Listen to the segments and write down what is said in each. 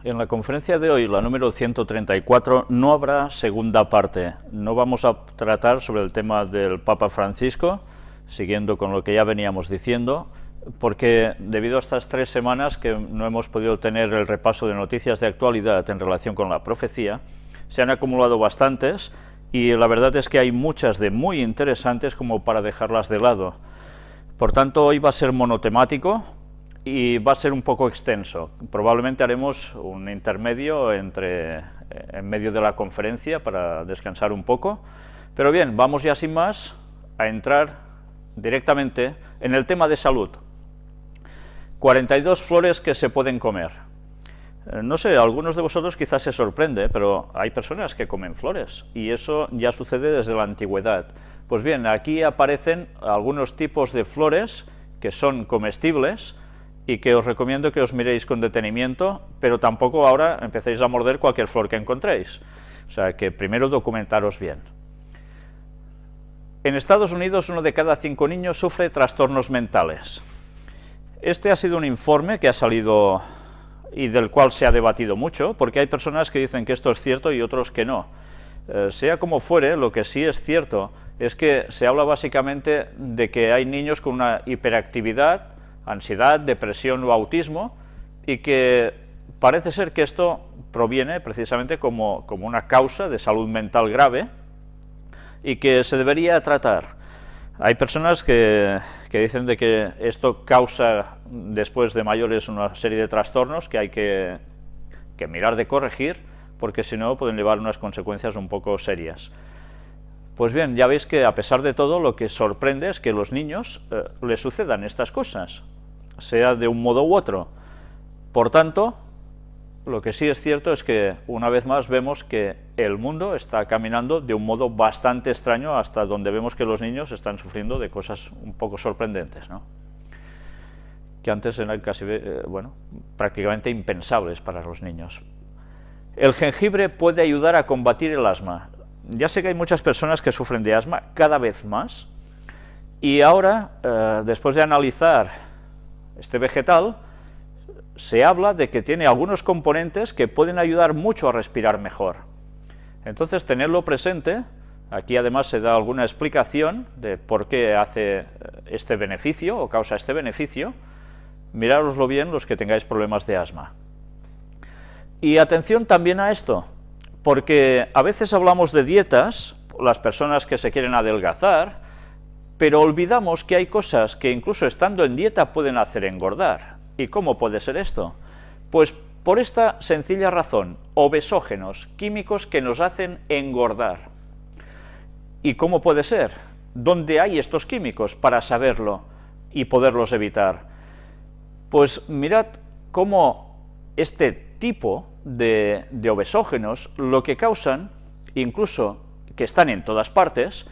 En la conferencia de hoy, la número 134, no habrá segunda parte. No vamos a tratar sobre el tema del Papa Francisco, siguiendo con lo que ya veníamos diciendo, porque debido a estas 3 semanas que no hemos podido tener el repaso de noticias de actualidad en relación con la profecía, se han acumulado bastantes y la verdad es que hay muchas de muy interesantes como para dejarlas de lado. Por tanto, hoy va a ser monotemático y va a ser un poco extenso. Probablemente haremos un intermedio en medio de la conferencia para descansar un poco. Pero bien, vamos ya sin más a entrar directamente en el tema de salud. 42 flores que se pueden comer. No sé, algunos de vosotros quizás se sorprende, pero hay personas que comen flores y eso ya sucede desde la antigüedad. Pues bien, aquí aparecen algunos tipos de flores que son comestibles y que os recomiendo que os miréis con detenimiento, pero tampoco ahora empecéis a morder cualquier flor que encontréis. O sea que primero documentaros bien. En Estados Unidos, 1 de cada 5 niños sufre trastornos mentales. Este ha sido un informe que ha salido y del cual se ha debatido mucho, porque hay personas que dicen que esto es cierto y otros que no. Sea como fuere, lo que sí es cierto es que se habla básicamente de que hay niños con una hiperactividad, ansiedad, depresión o autismo, y que parece ser que esto proviene precisamente como una causa de salud mental grave y que se debería tratar. Hay personas que dicen de que esto causa después de mayores una serie de trastornos que hay que mirar de corregir, porque si no pueden llevar unas consecuencias un poco serias. Pues bien, ya veis que a pesar de todo lo que sorprende es que a los niños les sucedan estas cosas, sea de un modo u otro. Por tanto, lo que sí es cierto es que una vez más vemos que el mundo está caminando de un modo bastante extraño, hasta donde vemos que los niños están sufriendo de cosas un poco sorprendentes, ¿no? Que antes eran casi, prácticamente impensables para los niños. El jengibre puede ayudar a combatir el asma. Ya sé que hay muchas personas que sufren de asma, cada vez más, y ahora, después de analizar este vegetal, se habla de que tiene algunos componentes que pueden ayudar mucho a respirar mejor. Entonces, tenerlo presente. Aquí además se da alguna explicación de por qué hace este beneficio o causa este beneficio. Mirároslo bien los que tengáis problemas de asma. Y atención también a esto, porque a veces hablamos de dietas, las personas que se quieren adelgazar, pero olvidamos que hay cosas que incluso estando en dieta pueden hacer engordar. ¿Y cómo puede ser esto? Pues por esta sencilla razón: obesógenos, químicos que nos hacen engordar. ¿Y cómo puede ser? ¿Dónde hay estos químicos para saberlo y poderlos evitar? Pues mirad cómo este tipo de obesógenos lo que causan, incluso que están en todas partes.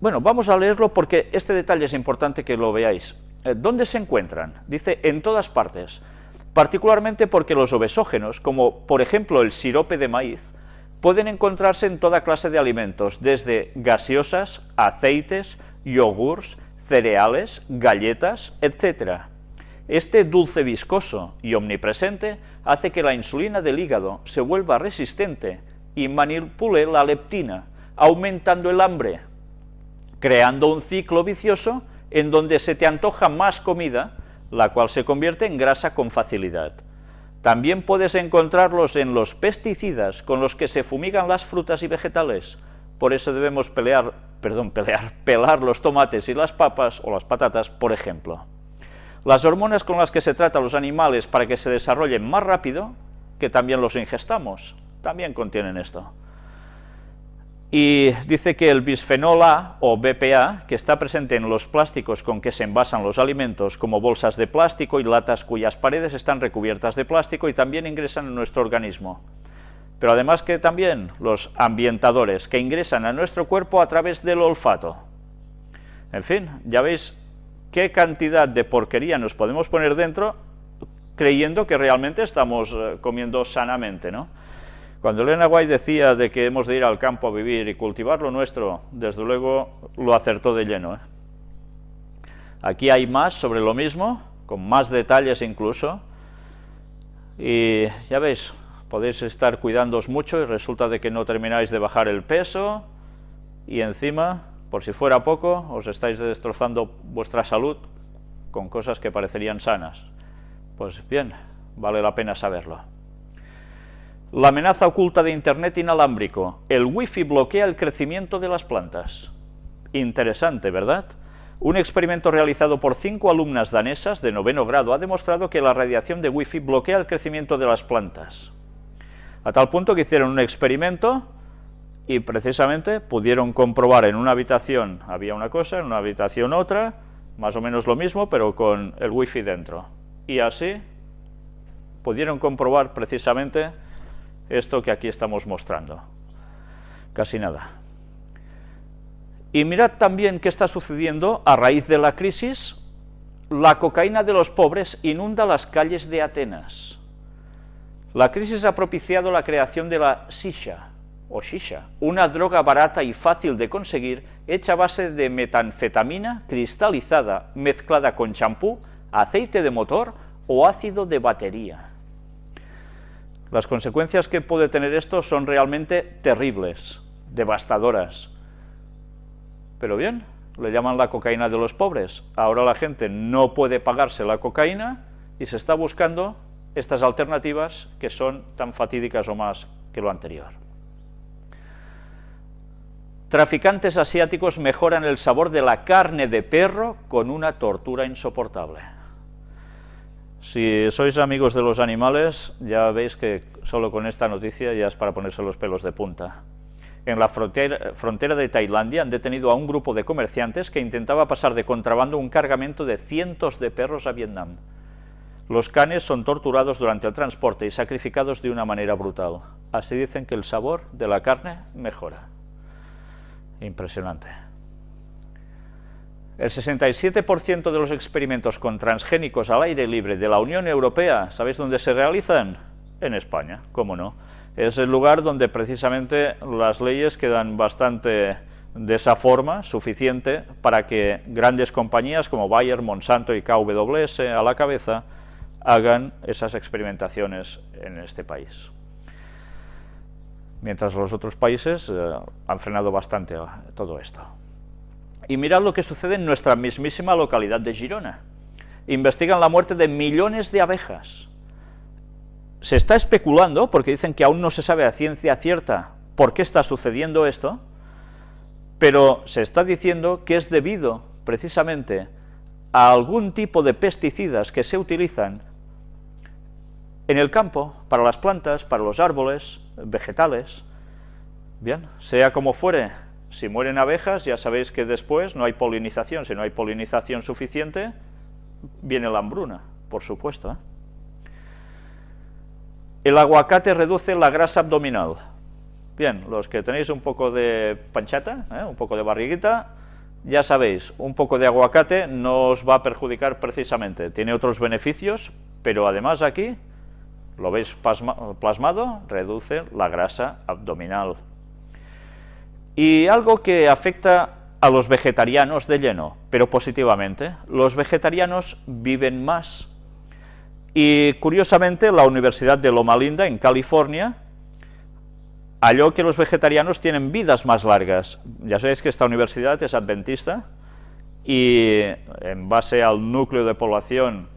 Bueno, vamos a leerlo porque este detalle es importante que lo veáis. ¿Dónde se encuentran? Dice en todas partes, particularmente porque los obesógenos, como por ejemplo el sirope de maíz, pueden encontrarse en toda clase de alimentos, desde gaseosas, aceites, yogures, cereales, galletas, etc. Este dulce viscoso y omnipresente hace que la insulina del hígado se vuelva resistente y manipule la leptina, aumentando el hambre, creando un ciclo vicioso en donde se te antoja más comida, la cual se convierte en grasa con facilidad. También puedes encontrarlos en los pesticidas con los que se fumigan las frutas y vegetales. Por eso debemos pelar los tomates y las papas o las patatas, por ejemplo. Las hormonas con las que se trata a los animales para que se desarrollen más rápido, que también los ingestamos, también contienen esto. Y dice que el bisfenol A o BPA, que está presente en los plásticos con que se envasan los alimentos, como bolsas de plástico y latas cuyas paredes están recubiertas de plástico, y también ingresan en nuestro organismo. Pero además que también los ambientadores, que ingresan a nuestro cuerpo a través del olfato. En fin, ya veis qué cantidad de porquería nos podemos poner dentro creyendo que realmente estamos comiendo sanamente, ¿no? Cuando Elena White decía de que hemos de ir al campo a vivir y cultivar lo nuestro, desde luego lo acertó de lleno, ¿eh? Aquí hay más sobre lo mismo, con más detalles incluso, Y ya veis, podéis estar cuidándoos mucho y resulta de que no termináis de bajar el peso y encima, por si fuera poco, os estáis destrozando vuestra salud con cosas que parecerían sanas. Pues bien, vale la pena saberlo. La amenaza oculta de Internet inalámbrico. El Wi-Fi bloquea el crecimiento de las plantas. Interesante, ¿verdad? Un experimento realizado por 5 alumnas danesas de 9º grado ha demostrado que la radiación de Wi-Fi bloquea el crecimiento de las plantas. A tal punto que hicieron un experimento y precisamente pudieron comprobar en una habitación había una cosa, en una habitación otra, más o menos lo mismo, pero con el Wi-Fi dentro. Y así pudieron comprobar precisamente esto que aquí estamos mostrando. Casi nada. Y mirad también qué está sucediendo a raíz de la crisis. La cocaína de los pobres inunda las calles de Atenas. La crisis ha propiciado la creación de la shisha, una droga barata y fácil de conseguir, hecha a base de metanfetamina cristalizada, mezclada con champú, aceite de motor o ácido de batería. Las consecuencias que puede tener esto son realmente terribles, devastadoras. Pero bien, le llaman la cocaína de los pobres. Ahora la gente no puede pagarse la cocaína y se está buscando estas alternativas que son tan fatídicas o más que lo anterior. Traficantes asiáticos mejoran el sabor de la carne de perro con una tortura insoportable. Si sois amigos de los animales, ya veis que solo con esta noticia ya es para ponerse los pelos de punta. En la frontera de Tailandia han detenido a un grupo de comerciantes que intentaba pasar de contrabando un cargamento de cientos de perros a Vietnam. Los canes son torturados durante el transporte y sacrificados de una manera brutal. Así dicen que el sabor de la carne mejora. Impresionante. El 67% de los experimentos con transgénicos al aire libre de la Unión Europea, ¿sabéis dónde se realizan? En España, cómo no. Es el lugar donde precisamente las leyes quedan bastante de esa forma, suficiente para que grandes compañías como Bayer, Monsanto y KWS a la cabeza hagan esas experimentaciones en este país. Mientras los otros países han frenado bastante todo esto. Y mirad lo que sucede en nuestra mismísima localidad de Girona. Investigan la muerte de millones de abejas. Se está especulando, porque dicen que aún no se sabe a ciencia cierta por qué está sucediendo esto, pero se está diciendo que es debido, precisamente, a algún tipo de pesticidas que se utilizan en el campo, para las plantas, para los árboles, vegetales. Bien, sea como fuere, si mueren abejas, ya sabéis que después no hay polinización. Si no hay polinización suficiente, viene la hambruna, por supuesto, ¿eh? El aguacate reduce la grasa abdominal. Bien, los que tenéis un poco de panchata, un poco de barriguita, ya sabéis, un poco de aguacate no os va a perjudicar precisamente. Tiene otros beneficios, pero además aquí, lo veis plasmado, reduce la grasa abdominal. Y algo que afecta a los vegetarianos de lleno, pero positivamente. Los vegetarianos viven más. Y curiosamente la Universidad de Loma Linda, en California, halló que los vegetarianos tienen vidas más largas. Ya sabéis que esta universidad es adventista y en base al núcleo de población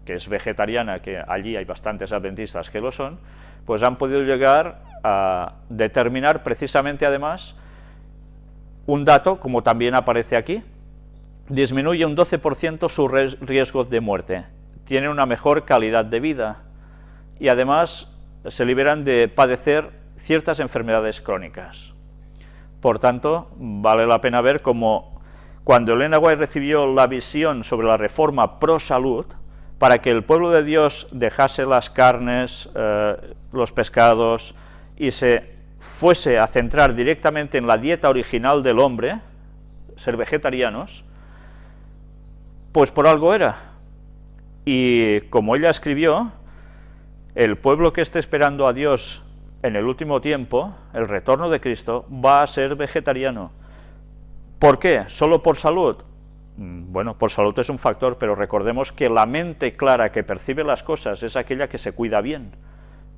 que es vegetariana, que allí hay bastantes adventistas que lo son, pues han podido llegar a determinar precisamente además un dato, como también aparece aquí, disminuye un 12% su riesgo de muerte, tienen una mejor calidad de vida y además se liberan de padecer ciertas enfermedades crónicas. Por tanto, vale la pena ver cómo cuando Elena White recibió la visión sobre la reforma pro salud, para que el pueblo de Dios dejase las carnes, los pescados y se fuese a centrar directamente en la dieta original del hombre, ser vegetarianos, pues por algo era. Y como ella escribió, el pueblo que esté esperando a Dios en el último tiempo, el retorno de Cristo, va a ser vegetariano. ¿Por qué? ¿Solo por salud? Bueno, por salud es un factor, pero recordemos que la mente clara que percibe las cosas es aquella que se cuida bien,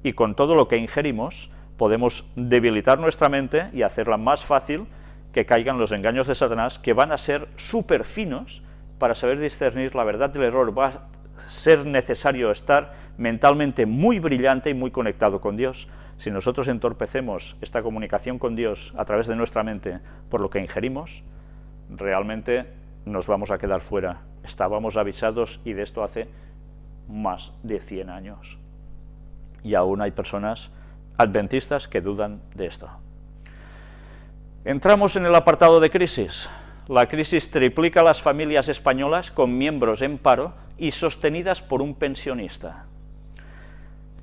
y con todo lo que ingerimos podemos debilitar nuestra mente y hacerla más fácil que caigan los engaños de Satanás, que van a ser súper finos para saber discernir la verdad del error. Va a ser necesario estar mentalmente muy brillante y muy conectado con Dios. Si nosotros entorpecemos esta comunicación con Dios a través de nuestra mente por lo que ingerimos, realmente nos vamos a quedar fuera. Estábamos avisados, y de esto hace más de 100 años. Y aún hay personas adventistas que dudan de esto. Entramos en el apartado de crisis. La crisis triplica a las familias españolas con miembros en paro y sostenidas por un pensionista.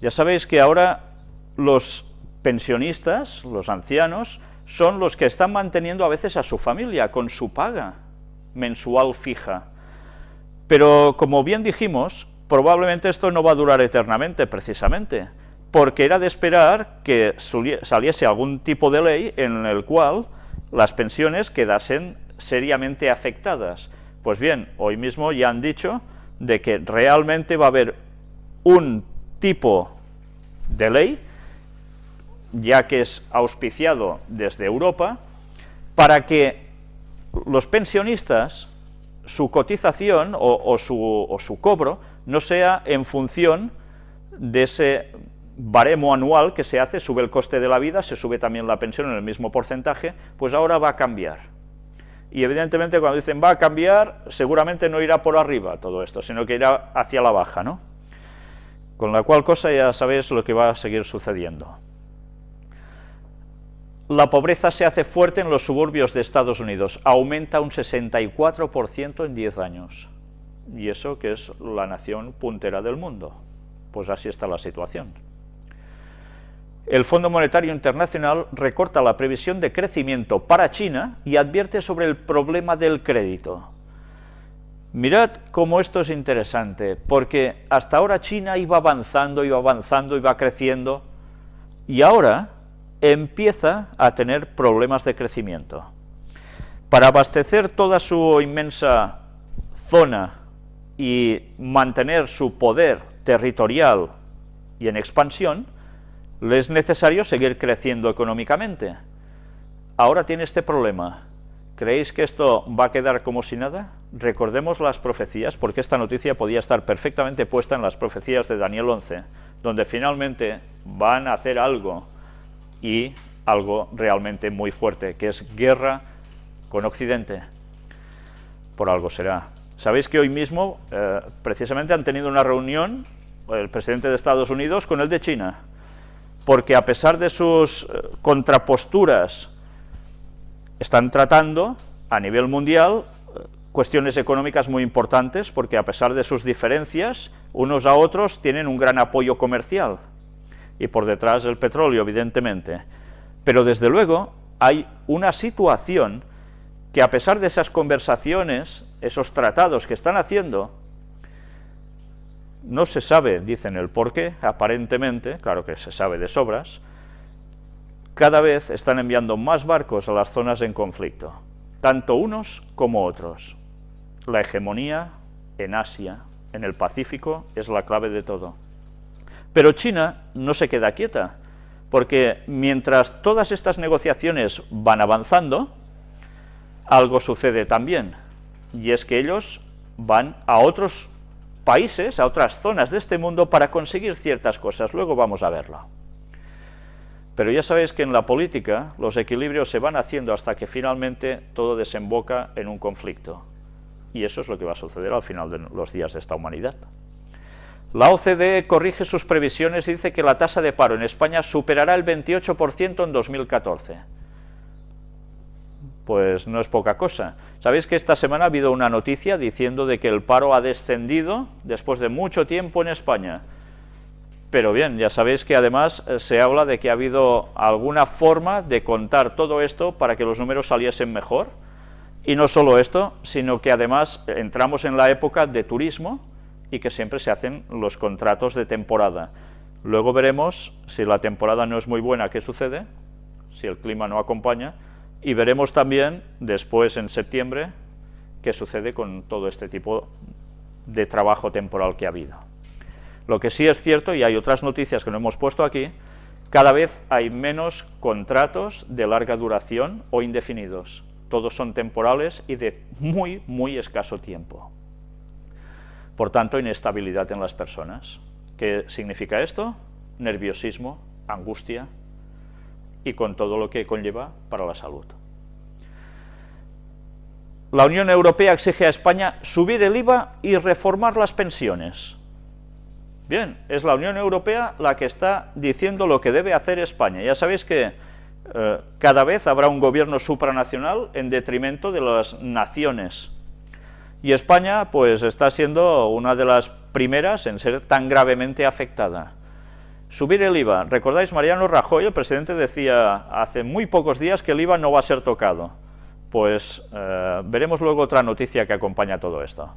Ya sabéis que ahora los pensionistas, los ancianos, son los que están manteniendo a veces a su familia con su paga mensual fija. Pero, como bien dijimos, probablemente esto no va a durar eternamente, precisamente, porque era de esperar que saliese algún tipo de ley en el cual las pensiones quedasen seriamente afectadas. Pues bien, hoy mismo ya han dicho de que realmente va a haber un tipo de ley, ya que es auspiciado desde Europa, para que los pensionistas, su cotización o su cobro no sea en función de ese baremo anual que se hace, sube el coste de la vida, se sube también la pensión en el mismo porcentaje, pues ahora va a cambiar. Y evidentemente cuando dicen va a cambiar, seguramente no irá por arriba todo esto, sino que irá hacia la baja, ¿no? Con la cual cosa ya sabéis lo que va a seguir sucediendo. La pobreza se hace fuerte en los suburbios de Estados Unidos, aumenta un 64% en 10 años. Y eso que es la nación puntera del mundo. Pues así está la situación. El Fondo Monetario Internacional recorta la previsión de crecimiento para China y advierte sobre el problema del crédito. Mirad cómo esto es interesante, porque hasta ahora China iba avanzando, iba creciendo, y ahora empieza a tener problemas de crecimiento. Para abastecer toda su inmensa zona y mantener su poder territorial y en expansión, le es necesario seguir creciendo económicamente. Ahora tiene este problema. ¿Creéis que esto va a quedar como si nada? Recordemos las profecías, porque esta noticia podía estar perfectamente puesta en las profecías de Daniel 11, donde finalmente van a hacer algo, y algo realmente muy fuerte, que es guerra con Occidente. Por algo será. Sabéis que hoy mismo, precisamente han tenido una reunión el presidente de Estados Unidos con el de China, porque a pesar de sus contraposturas, están tratando a nivel mundial cuestiones económicas muy importantes, porque a pesar de sus diferencias, unos a otros tienen un gran apoyo comercial, y por detrás el petróleo, evidentemente. Pero desde luego hay una situación que, a pesar de esas conversaciones, esos tratados que están haciendo, no se sabe, dicen, el porqué, aparentemente, claro que se sabe de sobras, cada vez están enviando más barcos a las zonas en conflicto, tanto unos como otros. La hegemonía en Asia, en el Pacífico, es la clave de todo. Pero China no se queda quieta, porque mientras todas estas negociaciones van avanzando, algo sucede también, y es que ellos van a otros países, a otras zonas de este mundo para conseguir ciertas cosas. Luego vamos a verlo. Pero ya sabéis que en la política los equilibrios se van haciendo hasta que finalmente todo desemboca en un conflicto. Y eso es lo que va a suceder al final de los días de esta humanidad. La OCDE corrige sus previsiones y dice que la tasa de paro en España superará el 28% en 2014. Pues no es poca cosa. Sabéis que esta semana ha habido una noticia diciendo de que el paro ha descendido después de mucho tiempo en España. Pero bien, ya sabéis que además se habla de que ha habido alguna forma de contar todo esto para que los números saliesen mejor. Y no solo esto, sino que además entramos en la época de turismo y que siempre se hacen los contratos de temporada. Luego veremos si la temporada no es muy buena, qué sucede, si el clima no acompaña, y veremos también después en septiembre qué sucede con todo este tipo de trabajo temporal que ha habido. Lo que sí es cierto, y hay otras noticias que no hemos puesto aquí, cada vez hay menos contratos de larga duración o indefinidos. Todos son temporales y de muy, muy escaso tiempo. Por tanto, inestabilidad en las personas. ¿Qué significa esto? Nerviosismo, angustia y con todo lo que conlleva para la salud. La Unión Europea exige a España subir el IVA y reformar las pensiones. Bien, es la Unión Europea la que está diciendo lo que debe hacer España. Ya sabéis que cada vez habrá un gobierno supranacional en detrimento de las naciones. Y España, pues, está siendo una de las primeras en ser tan gravemente afectada. Subir el IVA. ¿Recordáis? Mariano Rajoy, el presidente, decía hace muy pocos días que el IVA no va a ser tocado. Pues veremos luego otra noticia que acompaña todo esto.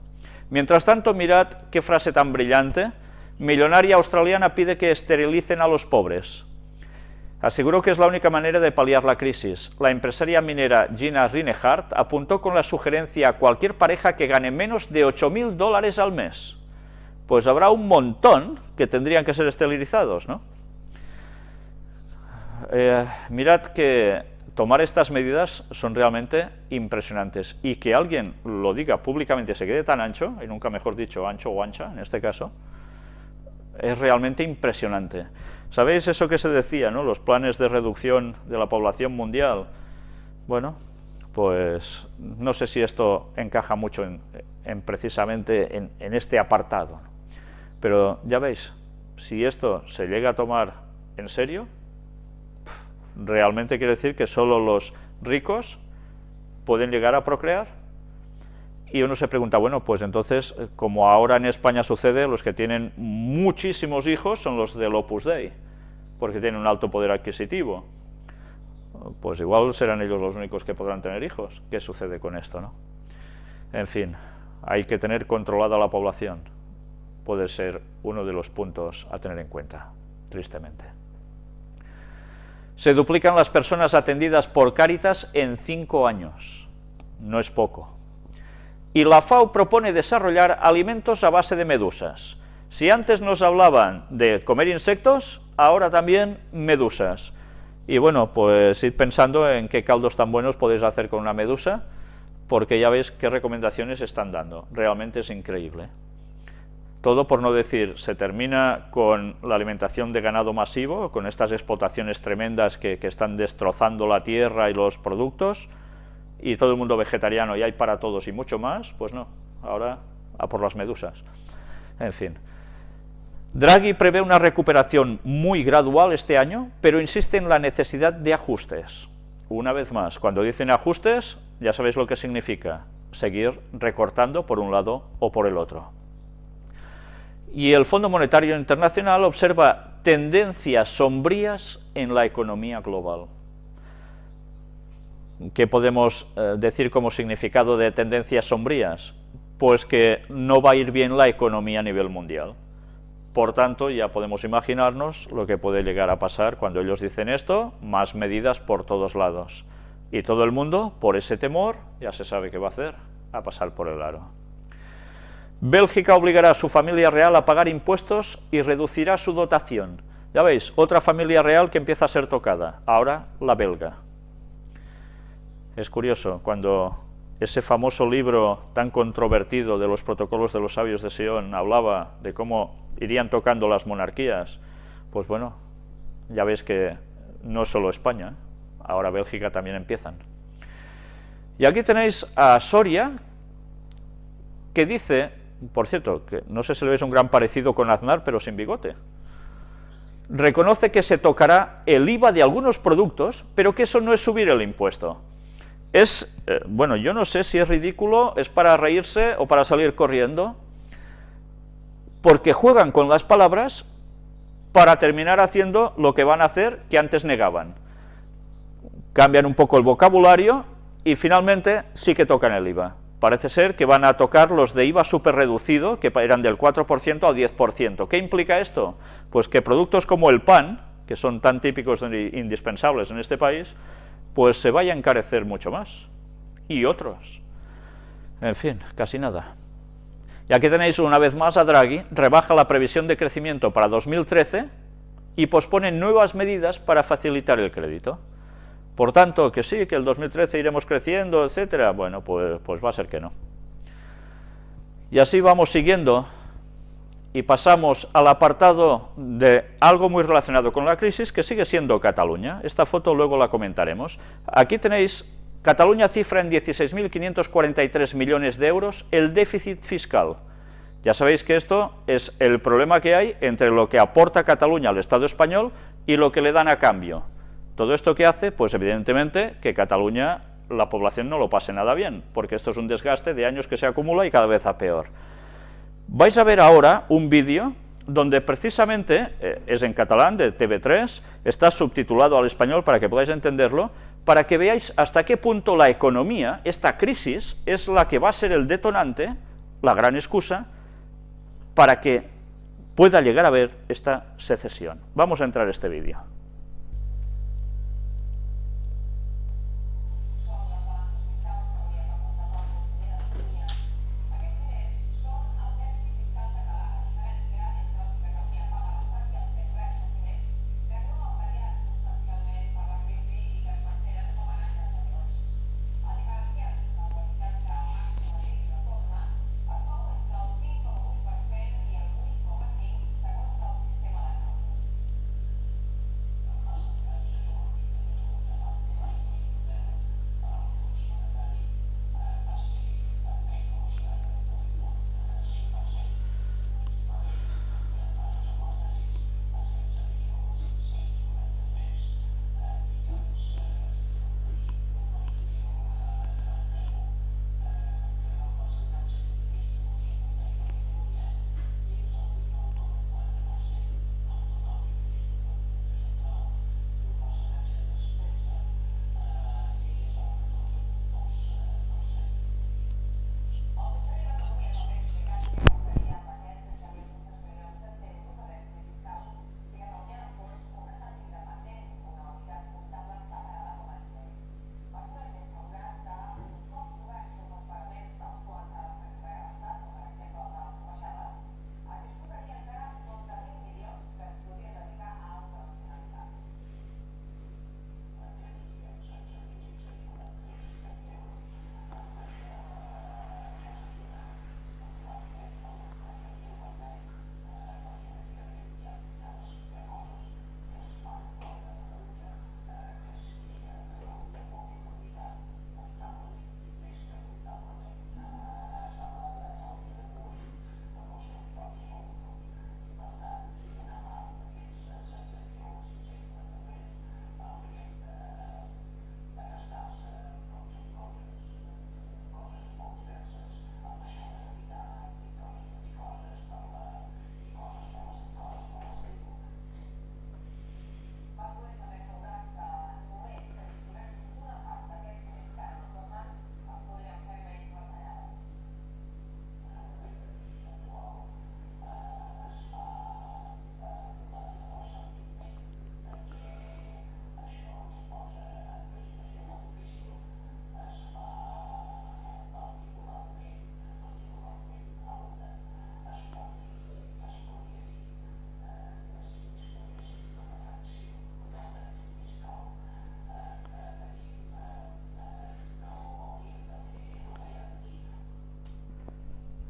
Mientras tanto, mirad qué frase tan brillante. Millonaria australiana pide que esterilicen a los pobres. Aseguró que es la única manera de paliar la crisis. La empresaria minera Gina Rinehart apuntó con la sugerencia a cualquier pareja que gane menos de $8.000 al mes. Pues habrá un montón que tendrían que ser esterilizados, ¿no? Mirad que tomar estas medidas son realmente impresionantes, y que alguien lo diga públicamente, se quede tan ancho, y nunca mejor dicho, ancho o ancha en este caso, es realmente impresionante. ¿Sabéis eso que se decía, ¿no? Los planes de reducción de la población mundial. Bueno, pues no sé si esto encaja mucho precisamente en este apartado. Pero ya veis, si esto se llega a tomar en serio, realmente quiere decir que solo los ricos pueden llegar a procrear. Y uno se pregunta, bueno, pues entonces, como ahora en España sucede, los que tienen muchísimos hijos son los del Opus Dei, porque tienen un alto poder adquisitivo. Pues igual serán ellos los únicos que podrán tener hijos. ¿Qué sucede con esto, no? En fin, hay que tener controlada la población. Puede ser uno de los puntos a tener en cuenta, tristemente. Se duplican las personas atendidas por Cáritas en 5 años. No es poco. Y la FAO propone desarrollar alimentos a base de medusas. Si antes nos hablaban de comer insectos, ahora también medusas. Y bueno, pues id pensando en qué caldos tan buenos podéis hacer con una medusa, porque ya veis qué recomendaciones están dando. Realmente es increíble. Todo por no decir, se termina con la alimentación de ganado masivo, con estas explotaciones tremendas que están destrozando la tierra y los productos, y todo el mundo vegetariano, y hay para todos y mucho más. Pues no, ahora a por las medusas. En fin. Draghi prevé una recuperación muy gradual este año, pero insiste en la necesidad de ajustes. Una vez más, cuando dicen ajustes, ya sabéis lo que significa, seguir recortando por un lado o por el otro. Y el Fondo Monetario Internacional observa tendencias sombrías en la economía global. ¿Qué podemos decir como significado de tendencias sombrías? Pues que no va a ir bien la economía a nivel mundial. Por tanto, ya podemos imaginarnos lo que puede llegar a pasar cuando ellos dicen esto, más medidas por todos lados. Y todo el mundo, por ese temor, ya se sabe qué va a hacer, a pasar por el aro. Bélgica obligará a su familia real a pagar impuestos y reducirá su dotación. Ya veis, otra familia real que empieza a ser tocada, ahora la belga. Es curioso, cuando ese famoso libro tan controvertido de los protocolos de los sabios de Sion hablaba de cómo irían tocando las monarquías, pues bueno, ya veis que no solo España, ahora Bélgica también empiezan. Y aquí tenéis a Soria, que dice, por cierto, que no sé si le veis un gran parecido con Aznar, pero sin bigote, reconoce que se tocará el IVA de algunos productos, pero que eso no es subir el impuesto. Bueno, yo no sé si es ridículo, es para reírse o para salir corriendo, porque juegan con las palabras para terminar haciendo lo que van a hacer que antes negaban. Cambian un poco el vocabulario y finalmente sí que tocan el IVA. Parece ser que van a tocar los de IVA súper reducido, que eran del 4% al 10%. ¿Qué implica esto? Pues que productos como el pan, que son tan típicos e indispensables en este país, pues se vaya a encarecer mucho más, y otros. En fin, casi nada. Y aquí tenéis una vez más a Draghi, rebaja la previsión de crecimiento para 2013 y pospone nuevas medidas para facilitar el crédito. Por tanto, que sí, que el 2013 iremos creciendo, etcétera, bueno, pues va a ser que no. Y así vamos siguiendo y pasamos al apartado de algo muy relacionado con la crisis, que sigue siendo Cataluña. Esta foto luego la comentaremos. Aquí tenéis, Cataluña cifra en 16.543 millones de euros el déficit fiscal. Ya sabéis que esto es el problema que hay entre lo que aporta Cataluña al Estado español y lo que le dan a cambio. Todo esto que hace, pues evidentemente que Cataluña, la población no lo pase nada bien, porque esto es un desgaste de años que se acumula y cada vez a peor. Vais a ver ahora un vídeo donde precisamente, es en catalán, de TV3, está subtitulado al español para que podáis entenderlo, para que veáis hasta qué punto la economía, esta crisis, es la que va a ser el detonante, la gran excusa, para que pueda llegar a haber esta secesión. Vamos a entrar a este vídeo.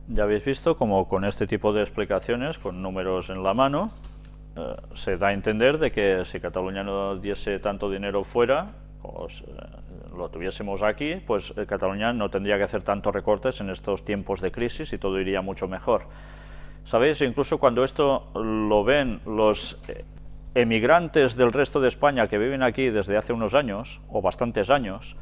Ya habéis visto como con este tipo de explicaciones, con números en la mano, se da a entender de que si Cataluña no diese tanto dinero fuera, o lo tuviésemos aquí, pues Cataluña no tendría que hacer tantos recortes en estos tiempos de crisis y todo iría mucho mejor. ¿Sabéis? Incluso cuando esto lo ven los emigrantes del resto de España que viven aquí desde hace unos años, o bastantes años,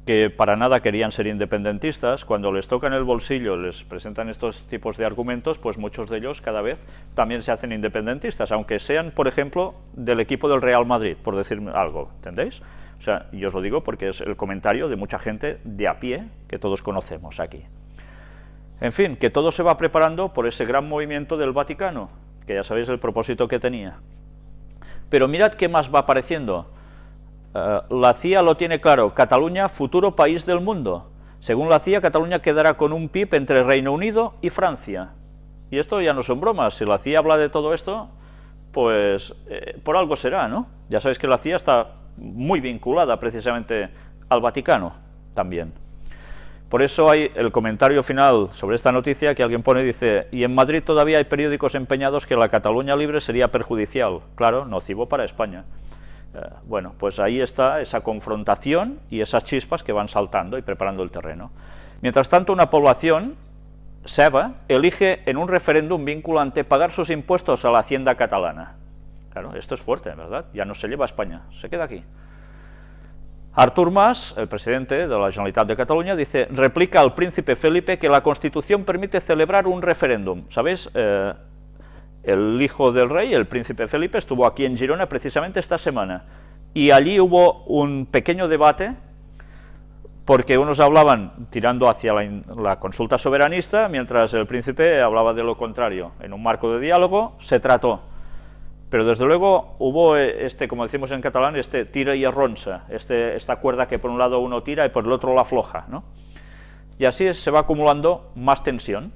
que para nada querían ser independentistas, cuando les tocan el bolsillo, les presentan estos tipos de argumentos, pues muchos de ellos cada vez también se hacen independentistas, aunque sean, por ejemplo, del equipo del Real Madrid, por decir algo, ¿entendéis? O sea, yo os lo digo porque es el comentario de mucha gente de a pie que todos conocemos aquí. En fin, que todo se va preparando por ese gran movimiento del Vaticano, que ya sabéis el propósito que tenía. Pero mirad qué más va apareciendo. La CIA lo tiene claro, Cataluña, futuro país del mundo. Según la CIA, Cataluña quedará con un PIB entre Reino Unido y Francia. Y esto ya no son bromas, si la CIA habla de todo esto, pues por algo será, ¿no? Ya sabéis que la CIA está muy vinculada precisamente al Vaticano también. Por eso hay el comentario final sobre esta noticia que alguien pone, dice, y en Madrid todavía hay periódicos empeñados que la Cataluña libre sería perjudicial, claro, nocivo para España. Bueno, pues ahí está esa confrontación y esas chispas que van saltando y preparando el terreno. Mientras tanto, una población, Seva, elige en un referéndum vinculante pagar sus impuestos a la hacienda catalana. Claro, esto es fuerte, ¿verdad? Ya no se lleva a España, se queda aquí. Artur Mas, el presidente de la Generalitat de Cataluña, dice, replica al príncipe Felipe que la Constitución permite celebrar un referéndum. ¿Sabéis? El hijo del rey, el príncipe Felipe, estuvo aquí en Girona precisamente esta semana, y allí hubo un pequeño debate, porque unos hablaban tirando hacia la consulta soberanista, mientras el príncipe hablaba de lo contrario. En un marco de diálogo se trató. Pero desde luego hubo como decimos en catalán, tira y arronsa, esta cuerda que por un lado uno tira y por el otro la afloja, ¿no? Y así se va acumulando más tensión.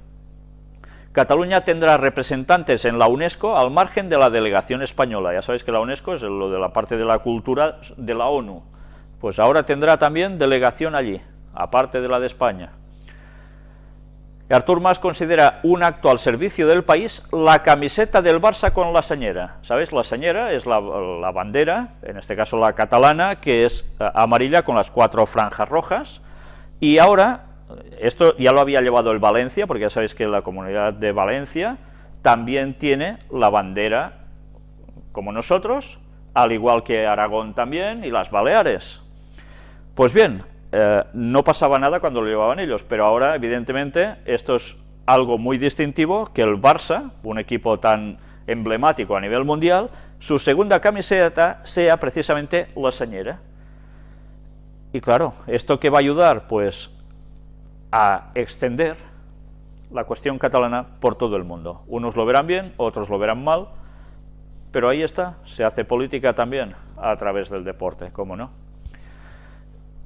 Cataluña tendrá representantes en la UNESCO al margen de la delegación española. Ya sabéis que la UNESCO es lo de la parte de la cultura de la ONU. Pues ahora tendrá también delegación allí, aparte de la de España. Y Artur Mas considera un acto al servicio del país la camiseta del Barça con la señera. ¿Sabéis? La señera es la bandera, en este caso la catalana, que es amarilla con las 4 franjas rojas, y ahora, esto ya lo había llevado el Valencia, porque ya sabéis que la Comunidad de Valencia también tiene la bandera como nosotros, al igual que Aragón también, y las Baleares. Pues bien, no pasaba nada cuando lo llevaban ellos, pero ahora, evidentemente, esto es algo muy distintivo, que el Barça, un equipo tan emblemático a nivel mundial, su segunda camiseta sea precisamente la señera. Y claro, ¿esto qué va a ayudar? Pues a extender la cuestión catalana por todo el mundo. Unos lo verán bien, otros lo verán mal, pero ahí está, se hace política también a través del deporte, ¿cómo no?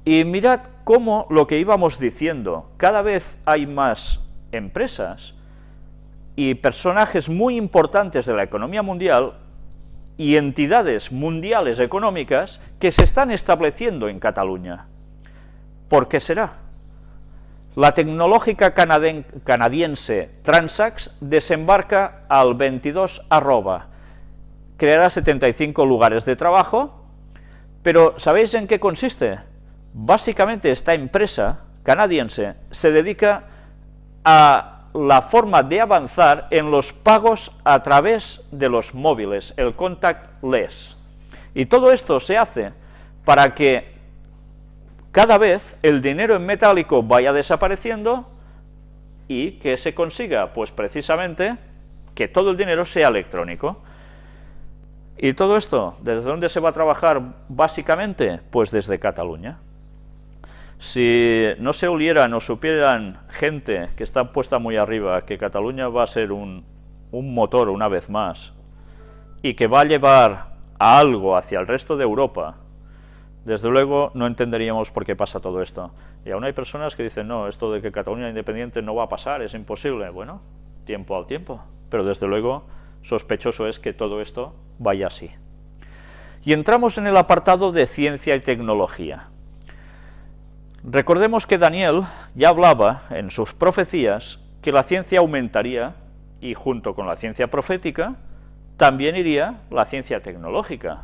Y mirad cómo lo que íbamos diciendo, cada vez hay más empresas y personajes muy importantes de la economía mundial y entidades mundiales económicas que se están estableciendo en Cataluña. ¿Por qué será? La tecnológica canadiense Transax desembarca al 22 @, creará 75 lugares de trabajo, pero ¿sabéis en qué consiste? Básicamente esta empresa canadiense se dedica a la forma de avanzar en los pagos a través de los móviles, el contactless. Y todo esto se hace para que cada vez el dinero en metálico vaya desapareciendo y que se consiga, pues precisamente, que todo el dinero sea electrónico. ¿Y todo esto, desde dónde se va a trabajar básicamente? Pues desde Cataluña. Si no se olieran o supieran gente que está puesta muy arriba, que Cataluña va a ser un motor una vez más, y que va a llevar a algo hacia el resto de Europa, desde luego no entenderíamos por qué pasa todo esto. Y aún hay personas que dicen, no, esto de que Cataluña independiente no va a pasar, es imposible. Bueno, tiempo al tiempo, pero desde luego sospechoso es que todo esto vaya así. Y entramos en el apartado de ciencia y tecnología. Recordemos que Daniel ya hablaba en sus profecías que la ciencia aumentaría y junto con la ciencia profética también iría la ciencia tecnológica.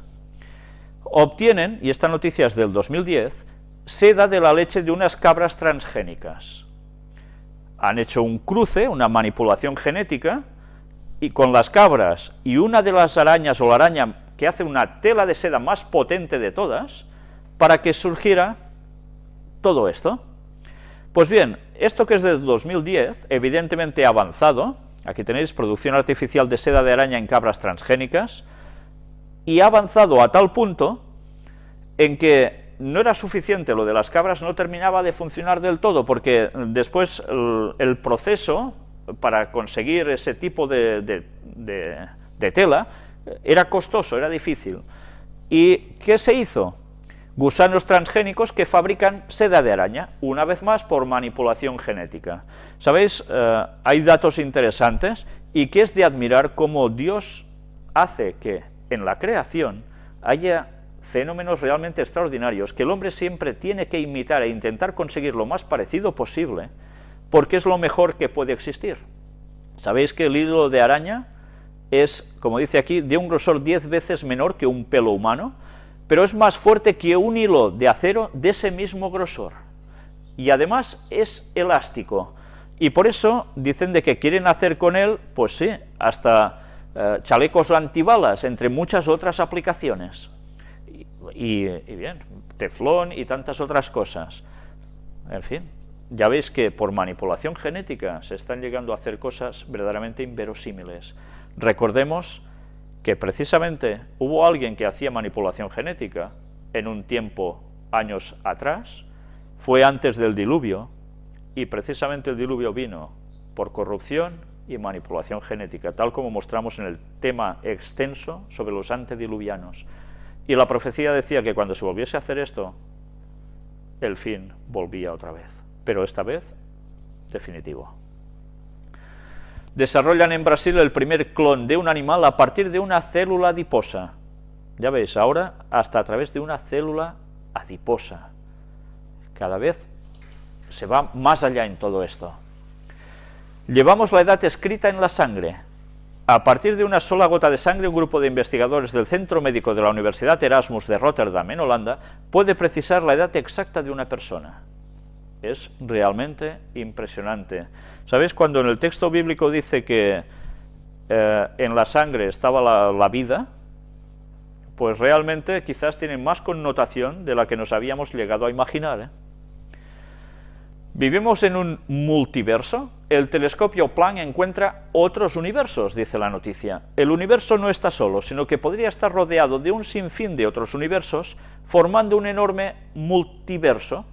Obtienen, y esta noticia es del 2010, seda de la leche de unas cabras transgénicas. Han hecho un cruce, una manipulación genética, y con las cabras y una de las arañas o la araña que hace una tela de seda más potente de todas, para que surgiera todo esto. Pues bien, esto que es del 2010, evidentemente ha avanzado. Aquí tenéis producción artificial de seda de araña en cabras transgénicas, y ha avanzado a tal punto en que no era suficiente, lo de las cabras no terminaba de funcionar del todo, porque después el proceso para conseguir ese tipo de tela era costoso, era difícil. ¿Y qué se hizo? gusanos transgénicos que fabrican seda de araña, una vez más por manipulación genética. ¿Sabéis? Hay datos interesantes y que es de admirar cómo Dios hace que en la creación haya fenómenos realmente extraordinarios, que el hombre siempre tiene que imitar e intentar conseguir lo más parecido posible, porque es lo mejor que puede existir. ¿Sabéis que el hilo de araña es, como dice aquí, de un grosor 10 veces menor que un pelo humano, pero es más fuerte que un hilo de acero de ese mismo grosor? Y además es elástico, y por eso dicen de que quieren hacer con él, pues sí, hasta chalecos antibalas, entre muchas otras aplicaciones. Y bien, teflón y tantas otras cosas. En fin, ya veis que por manipulación genética se están llegando a hacer cosas verdaderamente inverosímiles. Recordemos que precisamente hubo alguien que hacía manipulación genética en un tiempo, años atrás, fue antes del diluvio, y precisamente el diluvio vino por corrupción y manipulación genética, tal como mostramos en el tema extenso sobre los antediluvianos. Y la profecía decía que cuando se volviese a hacer esto, el fin volvía otra vez, pero esta vez definitivo. Desarrollan en Brasil el primer clon de un animal a partir de una célula adiposa. Ya veis, ahora hasta a través de una célula adiposa. Cada vez se va más allá en todo esto. Llevamos la edad escrita en la sangre. A partir de una sola gota de sangre, un grupo de investigadores del Centro Médico de la Universidad Erasmus de Rotterdam, en Holanda, puede precisar la edad exacta de una persona. Es realmente impresionante. ¿Sabéis? Cuando en el texto bíblico dice que en la sangre estaba la vida, pues realmente quizás tiene más connotación de la que nos habíamos llegado a imaginar, ¿Vivimos en un multiverso? El telescopio Planck encuentra otros universos, dice la noticia. El universo no está solo, sino que podría estar rodeado de un sinfín de otros universos, formando un enorme multiverso,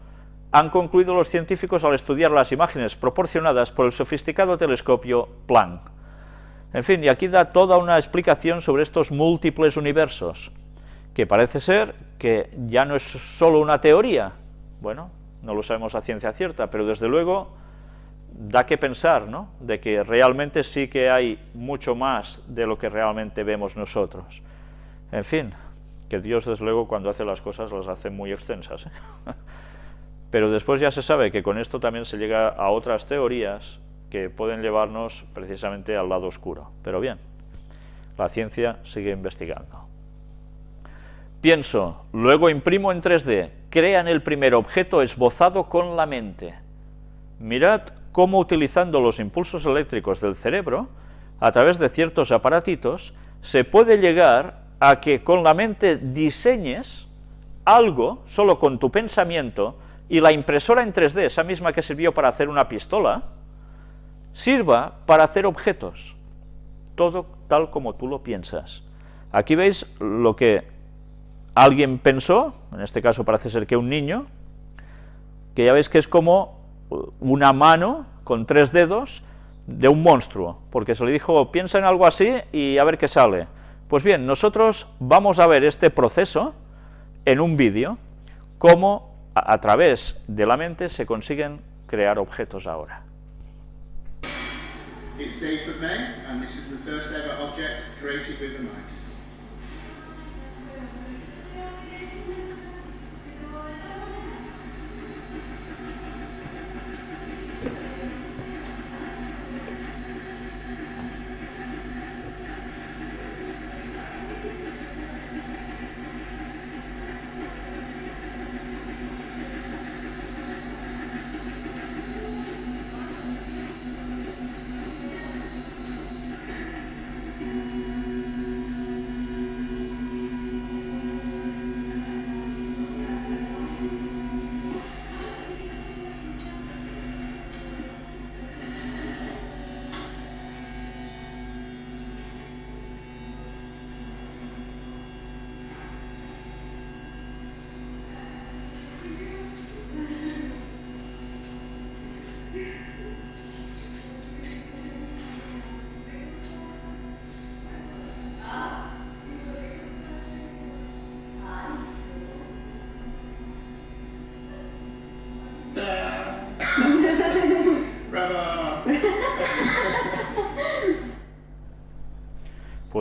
han concluido los científicos al estudiar las imágenes proporcionadas por el sofisticado telescopio Planck. En fin, y aquí da toda una explicación sobre estos múltiples universos, que parece ser que ya no es solo una teoría. Bueno, no lo sabemos a ciencia cierta, pero desde luego da que pensar, ¿no?, de que realmente sí que hay mucho más de lo que realmente vemos nosotros. En fin, que Dios desde luego cuando hace las cosas las hace muy extensas, Pero después ya se sabe que con esto también se llega a otras teorías que pueden llevarnos precisamente al lado oscuro. Pero bien, la ciencia sigue investigando. Pienso, luego imprimo en 3D, crean el primer objeto esbozado con la mente. Mirad cómo utilizando los impulsos eléctricos del cerebro, a través de ciertos aparatitos, se puede llegar a que con la mente diseñes algo, solo con tu pensamiento, y la impresora en 3D, esa misma que sirvió para hacer una pistola, sirva para hacer objetos. Todo tal como tú lo piensas. Aquí veis lo que alguien pensó, en este caso parece ser que un niño, que ya veis que es como una mano con 3 dedos de un monstruo, porque se le dijo, piensa en algo así y a ver qué sale. Pues bien, nosotros vamos a ver este proceso en un vídeo, cómo a través de la mente se consiguen crear objetos ahora. It's the 8th of May, and this is the first ever object created with the mind.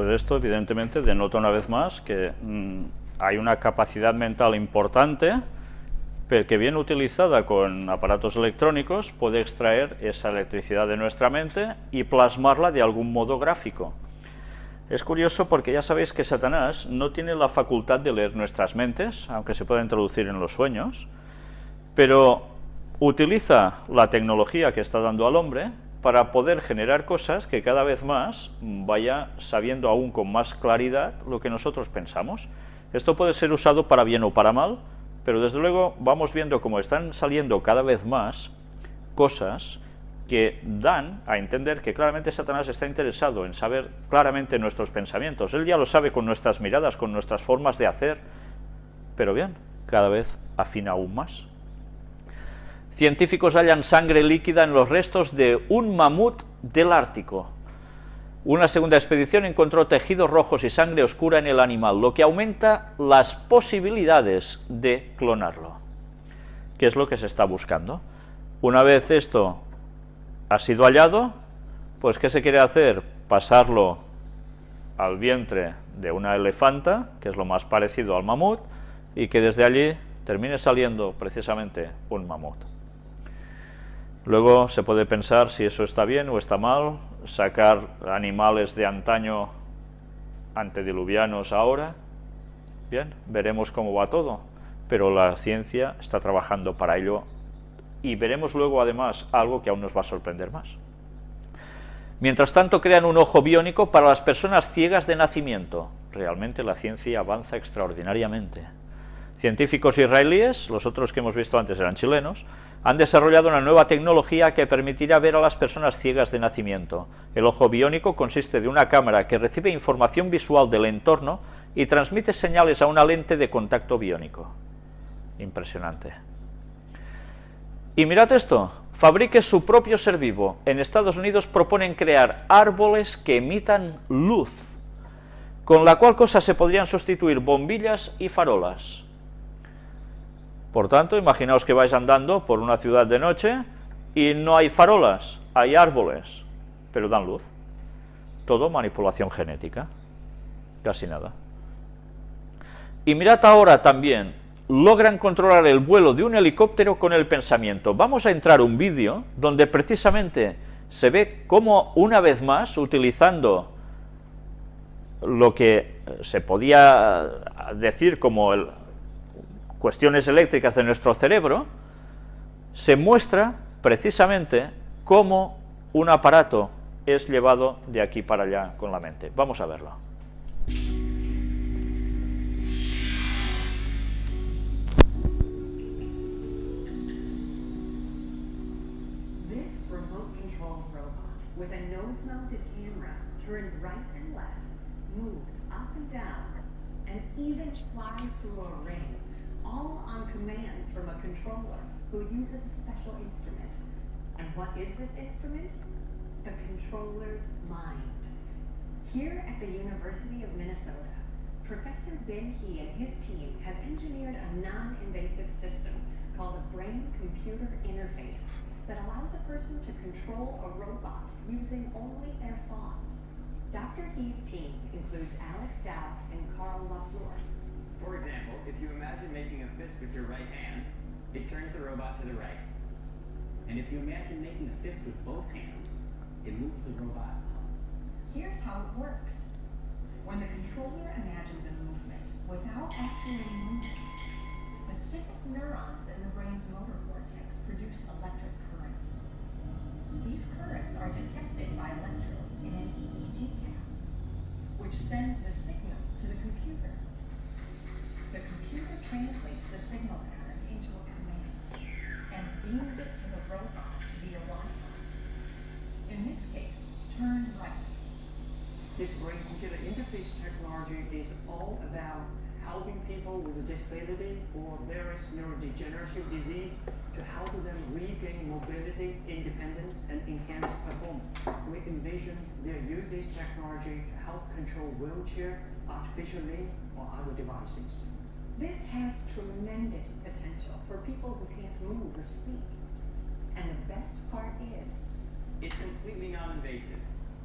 Pues esto, evidentemente, denota una vez más que hay una capacidad mental importante, pero que bien utilizada con aparatos electrónicos puede extraer esa electricidad de nuestra mente y plasmarla de algún modo gráfico. Es curioso porque ya sabéis que Satanás no tiene la facultad de leer nuestras mentes, aunque se pueda introducir en los sueños, pero utiliza la tecnología que está dando al hombre para poder generar cosas que cada vez más vaya sabiendo aún con más claridad lo que nosotros pensamos. Esto puede ser usado para bien o para mal, pero desde luego vamos viendo cómo están saliendo cada vez más cosas que dan a entender que claramente Satanás está interesado en saber claramente nuestros pensamientos. Él ya lo sabe con nuestras miradas, con nuestras formas de hacer, pero bien, cada vez afina aún más. Científicos hallan sangre líquida en los restos de un mamut del Ártico. Una segunda expedición encontró tejidos rojos y sangre oscura en el animal, lo que aumenta las posibilidades de clonarlo. ¿Qué es lo que se está buscando? Una vez esto ha sido hallado, pues ¿qué se quiere hacer? Pasarlo al vientre de una elefanta, que es lo más parecido al mamut, y que desde allí termine saliendo precisamente un mamut. Luego se puede pensar si eso está bien o está mal, sacar animales de antaño antediluvianos ahora. Bien, veremos cómo va todo, pero la ciencia está trabajando para ello y veremos luego además algo que aún nos va a sorprender más. Mientras tanto crean un ojo biónico para las personas ciegas de nacimiento. Realmente la ciencia avanza extraordinariamente. Científicos israelíes, los otros que hemos visto antes eran chilenos, han desarrollado una nueva tecnología que permitirá ver a las personas ciegas de nacimiento. El ojo biónico consiste de una cámara que recibe información visual del entorno y transmite señales a una lente de contacto biónico. Impresionante. Y mirad esto, fabrique su propio ser vivo. En Estados Unidos proponen crear árboles que emitan luz, con la cual cosa se podrían sustituir bombillas y farolas. Por tanto, imaginaos que vais andando por una ciudad de noche y no hay farolas, hay árboles, pero dan luz. Todo manipulación genética, casi nada. Y mirad ahora también, logran controlar el vuelo de un helicóptero con el pensamiento. Vamos a entrar un vídeo donde precisamente se ve cómo una vez más, utilizando lo que se podía decir como cuestiones eléctricas de nuestro cerebro, se muestra precisamente cómo un aparato es llevado de aquí para allá con la mente. Vamos a verlo. This remote control robot with a nose-mounted camera turns right and left, moves up and down, and even flies through a ring, all on commands from a controller who uses a special instrument. And what is this instrument? The controller's mind. Here at the University of Minnesota, Professor Ben He and his team have engineered a non-invasive system called a brain-computer interface that allows a person to control a robot using only their thoughts. Dr. He's team includes Alex Dow and Carl LaFleur. For example, if you imagine making a fist with your right hand, it turns the robot to the right. And if you imagine making a fist with both hands, it moves the robot up. Here's how it works. When the controller imagines a movement without actually moving, specific neurons in the brain's motor cortex produce electric currents. These currents are detected by electrodes in an EEG cap, which sends the signals to the computer. The computer translates the signal pattern into a command and beams it to the robot via Wi-Fi. In this case, turn right. This brain-computer interface technology is all about helping people with a disability or various neurodegenerative disease to help them regain mobility, independence, and enhance performance. We envision their use this technology to help control wheelchair artificially or other devices. This has tremendous potential for people who can't move or speak. And the best part is, It's completely non-invasive.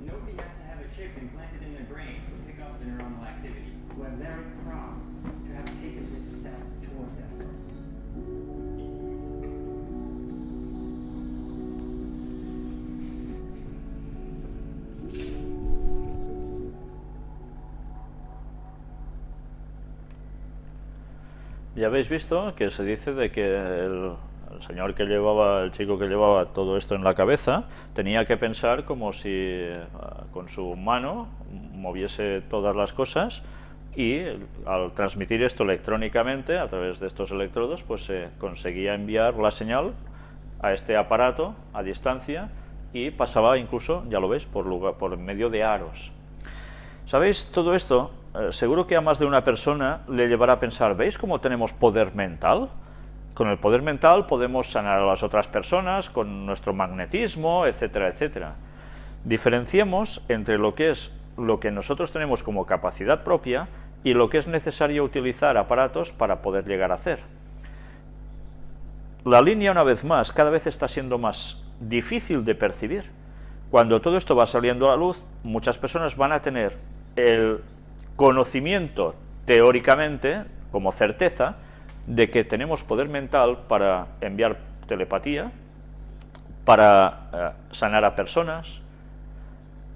Nobody has to have a chip implanted in their brain to pick up the neuronal activity. We're very proud to have taken this step towards that goal. Ya habéis visto que se dice de que el señor que llevaba, el chico que llevaba todo esto en la cabeza, tenía que pensar como si con su mano moviese todas las cosas, y al transmitir esto electrónicamente a través de estos electrodos, pues se conseguía enviar la señal a este aparato a distancia, y pasaba incluso, ya lo veis, por medio de aros. ¿Sabéis? Todo esto seguro que a más de una persona le llevará a pensar, ¿veis cómo tenemos poder mental? Con el poder mental podemos sanar a las otras personas, con nuestro magnetismo, etcétera, etcétera. Diferenciemos entre lo que nosotros tenemos como capacidad propia y lo que es necesario utilizar aparatos para poder llegar a hacer. La línea, una vez más, cada vez está siendo más difícil de percibir. Cuando todo esto va saliendo a la luz, muchas personas van a tener el conocimiento teóricamente, como certeza, de que tenemos poder mental para enviar telepatía, para sanar a personas,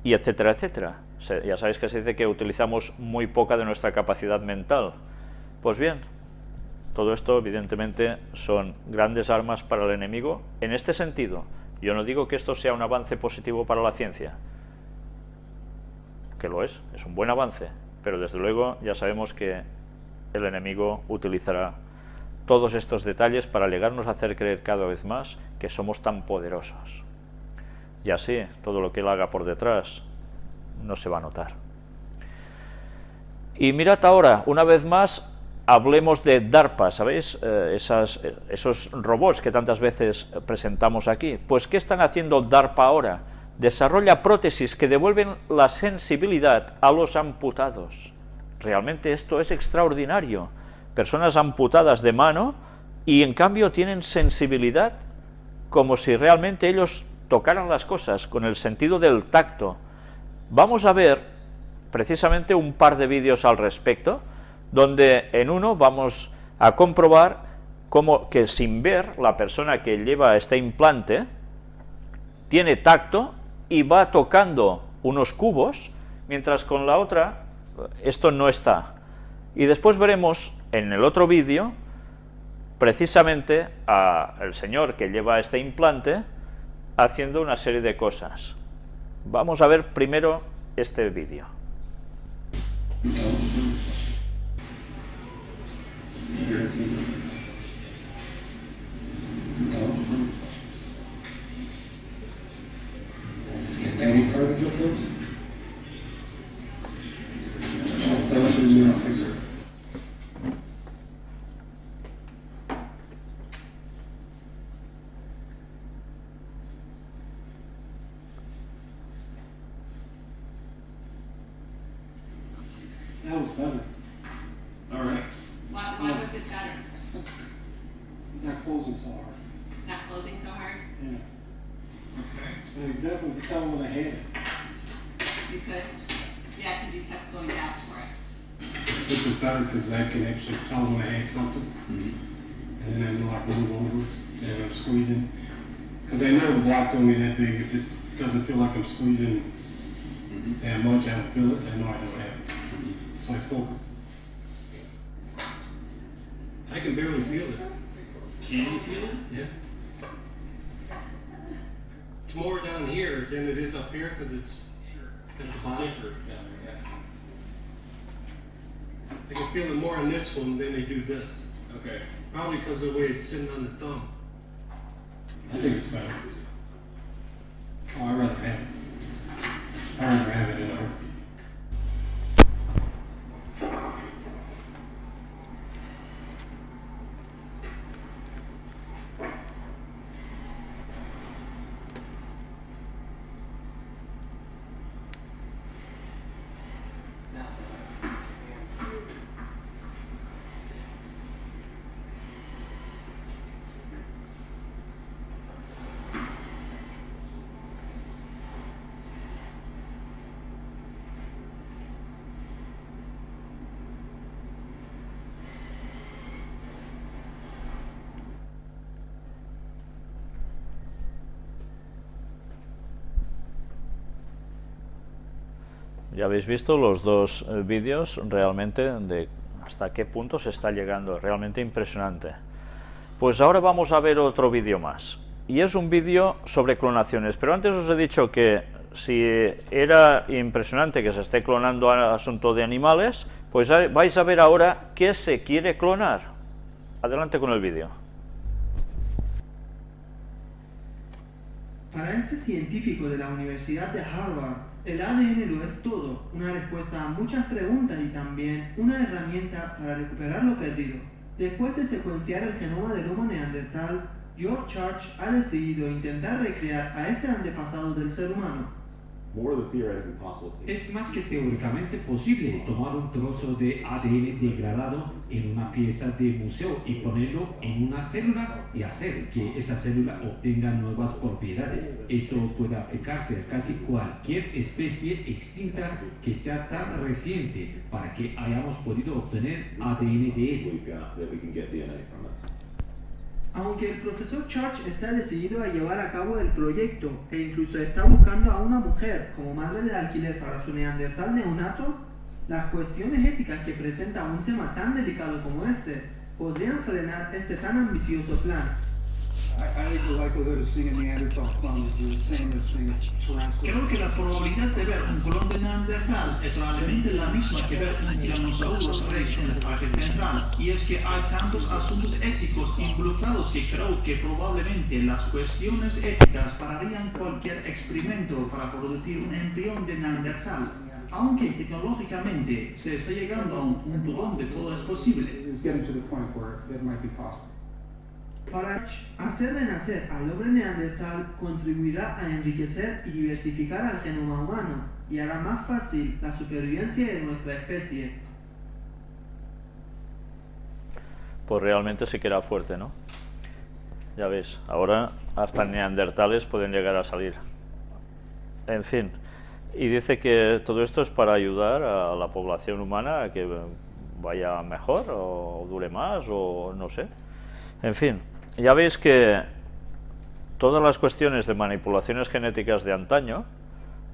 y etcétera, etcétera. Ya sabéis que se dice que utilizamos muy poca de nuestra capacidad mental. Pues bien, todo esto evidentemente son grandes armas para el enemigo en este sentido. Yo no digo que esto sea un avance positivo para la ciencia, que lo es un buen avance, pero desde luego ya sabemos que el enemigo utilizará todos estos detalles para llegarnos a hacer creer cada vez más que somos tan poderosos. Y así, todo lo que él haga por detrás no se va a notar. Y mirad ahora, una vez más, hablemos de DARPA, ¿sabéis? Esos robots que tantas veces presentamos aquí. Pues, ¿qué están haciendo DARPA ahora? Desarrolla prótesis que devuelven la sensibilidad a los amputados. Realmente esto es extraordinario. Personas amputadas de mano y en cambio tienen sensibilidad, como si realmente ellos tocaran las cosas con el sentido del tacto. Vamos a ver precisamente un par de vídeos al respecto, donde en uno vamos a comprobar cómo que sin ver la persona que lleva este implante tiene tacto y va tocando unos cubos, mientras con la otra esto no está. Y después veremos en el otro vídeo precisamente al señor que lleva este implante haciendo una serie de cosas. Vamos a ver primero este vídeo. Any part of your thoughts? That was your figure. That was better. All right. Why was it better? Not closing so hard. Not closing so hard? Yeah. Okay. And you definitely could tell with a hand. You could? Yeah, because you kept going down for it. This is better because I can actually tell when I had something. And then like move over and I'm squeezing. Because I know the block's only that big. If it doesn't feel like I'm squeezing that much, I don't feel it. I know I don't have it. So I focus. I can barely feel it. Can you feel it? Yeah. It's more down here than it is up here because it's got the bottom. Stiffer down there, I can feel it more on this one than they do this. yeah. Okay. Probably because of the way it's sitting on the thumb. I think it's better. Oh, I'd rather have it. I'd rather have it in a heartbeat. Ya habéis visto los dos vídeos realmente de hasta qué punto se está llegando, realmente impresionante. Pues ahora vamos a ver otro vídeo más, y es un vídeo sobre clonaciones, pero antes os he dicho que si era impresionante que se esté clonando asunto de animales, pues vais a ver ahora qué se quiere clonar. Adelante con el vídeo. Para este científico de la Universidad de Harvard, el ADN lo es todo, una respuesta a muchas preguntas y también una herramienta para recuperar lo perdido. Después de secuenciar el genoma del Homo neandertal, George Church ha decidido intentar recrear a este antepasado del ser humano. Es más que teóricamente posible tomar un trozo de ADN degradado en una pieza de museo y ponerlo en una célula y hacer que esa célula obtenga nuevas propiedades. Eso puede aplicarse a casi cualquier especie extinta que sea tan reciente para que hayamos podido obtener ADN de él. Aunque el profesor Church está decidido a llevar a cabo el proyecto e incluso está buscando a una mujer como madre de alquiler para su neandertal neonato, las cuestiones éticas que presenta un tema tan delicado como este podrían frenar este tan ambicioso plan. Creo que la probabilidad de ver un clon de Neandertal es realmente la misma que ver un Tyrannosaurus Rex en el Parque Central, y es que hay tantos asuntos éticos involucrados que creo que probablemente las cuestiones éticas pararían cualquier experimento para producir un embrión de Neandertal. Aunque tecnológicamente se está llegando a un punto donde todo es posible. Para hacer renacer al hombre neandertal contribuirá a enriquecer y diversificar al genoma humano y hará más fácil la supervivencia de nuestra especie. Pues realmente sí que era fuerte, ¿no? Ya ves, ahora hasta neandertales pueden llegar a salir. En fin, y dice que todo esto es para ayudar a la población humana a que vaya mejor o dure más o no sé. En fin, ya veis que todas las cuestiones de manipulaciones genéticas de antaño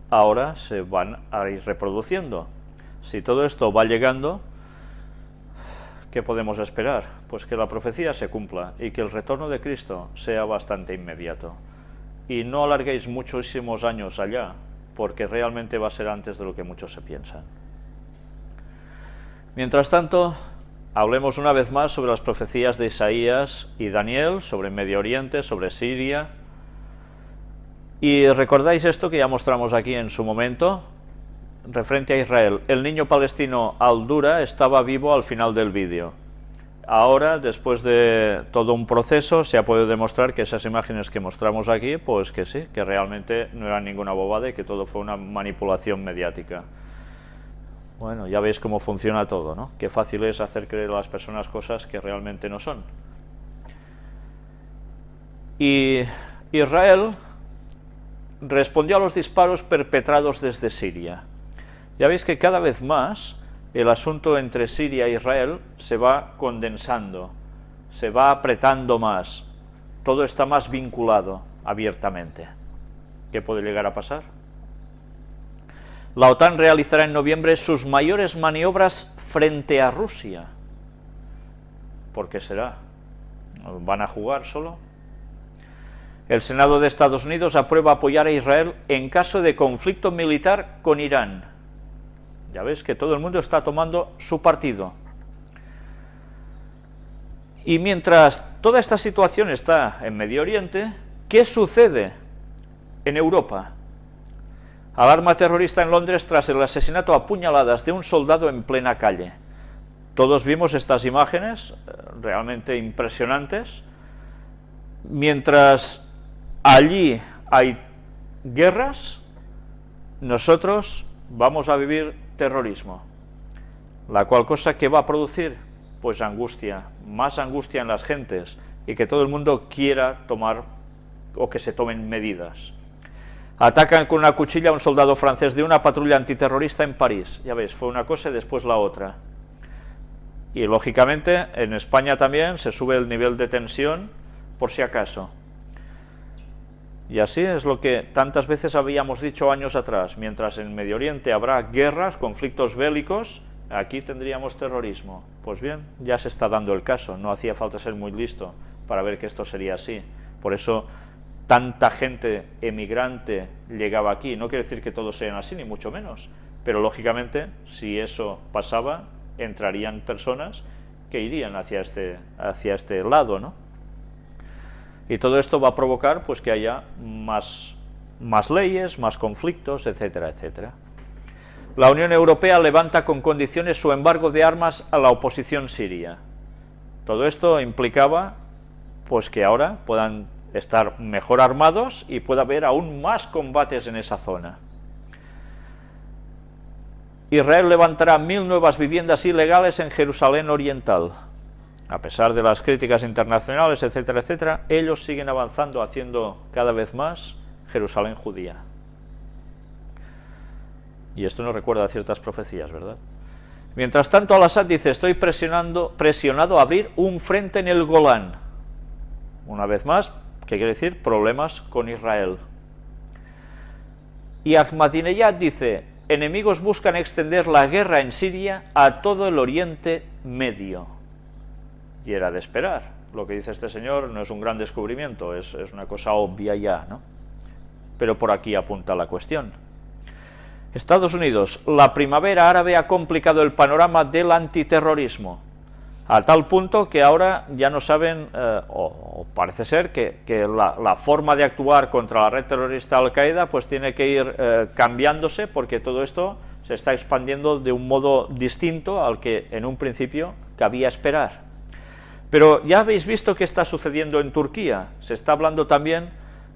ahora se van a ir reproduciendo. Si todo esto va llegando, ¿qué podemos esperar? Pues que la profecía se cumpla y que el retorno de Cristo sea bastante inmediato. Y no alarguéis muchísimos años allá, porque realmente va a ser antes de lo que muchos se piensan. Mientras tanto, hablemos una vez más sobre las profecías de Isaías y Daniel, sobre Medio Oriente, sobre Siria. Y recordáis esto que ya mostramos aquí en su momento, referente a Israel. El niño palestino Al-Dura estaba vivo al final del vídeo. Ahora, después de todo un proceso, se ha podido demostrar que esas imágenes que mostramos aquí, pues que sí, que realmente no eran ninguna bobada y que todo fue una manipulación mediática. Bueno, ya veis cómo funciona todo, ¿no? Qué fácil es hacer creer a las personas cosas que realmente no son. Y Israel respondió a los disparos perpetrados desde Siria. Ya veis que cada vez más el asunto entre Siria e Israel se va condensando, se va apretando más, todo está más vinculado abiertamente. ¿Qué puede llegar a pasar? La OTAN realizará en noviembre sus mayores maniobras frente a Rusia. ¿Por qué será? ¿Van a jugar solo? El Senado de Estados Unidos aprueba apoyar a Israel en caso de conflicto militar con Irán. Ya ves que todo el mundo está tomando su partido. Y mientras toda esta situación está en Medio Oriente, ¿qué sucede en Europa? Alarma terrorista en Londres tras el asesinato a puñaladas de un soldado en plena calle. Todos vimos estas imágenes realmente impresionantes. Mientras allí hay guerras, nosotros vamos a vivir terrorismo. La cual cosa que va a producir, pues angustia, más angustia en las gentes y que todo el mundo quiera tomar o que se tomen medidas. Atacan con una cuchilla a un soldado francés de una patrulla antiterrorista en París. Ya ves, fue una cosa y después la otra. Y lógicamente en España también se sube el nivel de tensión por si acaso. Y así es lo que tantas veces habíamos dicho años atrás: mientras en Medio Oriente habrá guerras, conflictos bélicos, aquí tendríamos terrorismo. Pues bien, ya se está dando el caso, no hacía falta ser muy listo para ver que esto sería así. Por eso tanta gente emigrante llegaba aquí. No quiere decir que todos sean así, ni mucho menos, pero lógicamente, si eso pasaba, entrarían personas que irían hacia este lado, ¿no? Y todo esto va a provocar pues que haya más leyes, más conflictos, etcétera, etcétera. La Unión Europea levanta con condiciones su embargo de armas a la oposición siria. Todo esto implicaba pues que ahora puedan estar mejor armados y pueda haber aún más combates en esa zona. Israel levantará 1000 nuevas viviendas ilegales en Jerusalén Oriental. A pesar de las críticas internacionales, etcétera, etcétera, ellos siguen avanzando, haciendo cada vez más Jerusalén judía. Y esto nos recuerda a ciertas profecías, ¿verdad? Mientras tanto, Al-Assad dice: estoy presionado a abrir un frente en el Golán. Una vez más, ¿qué quiere decir? Problemas con Israel. Y Ahmadinejad dice: enemigos buscan extender la guerra en Siria a todo el Oriente Medio. Y era de esperar. Lo que dice este señor no es un gran descubrimiento, es una cosa obvia ya, ¿no? Pero por aquí apunta la cuestión. Estados Unidos: la primavera árabe ha complicado el panorama del antiterrorismo, a tal punto que ahora ya no saben, o parece ser que la forma de actuar contra la red terrorista Al-Qaeda pues tiene que ir cambiándose, porque todo esto se está expandiendo de un modo distinto al que en un principio cabía esperar. Pero ya habéis visto qué está sucediendo en Turquía. Se está hablando también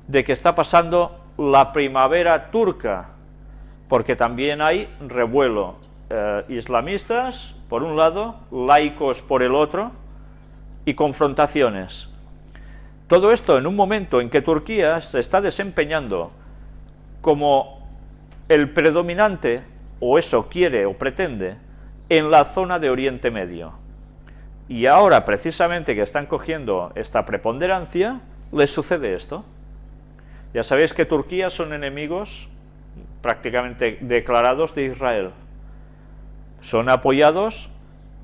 de que está pasando la primavera turca, porque también hay revuelo, islamistas por un lado, laicos por el otro, y confrontaciones. Todo esto en un momento en que Turquía se está desempeñando como el predominante, o eso quiere o pretende, en la zona de Oriente Medio. Y ahora, precisamente, que están cogiendo esta preponderancia, les sucede esto. Ya sabéis que Turquía son enemigos prácticamente declarados de Israel. Son apoyados,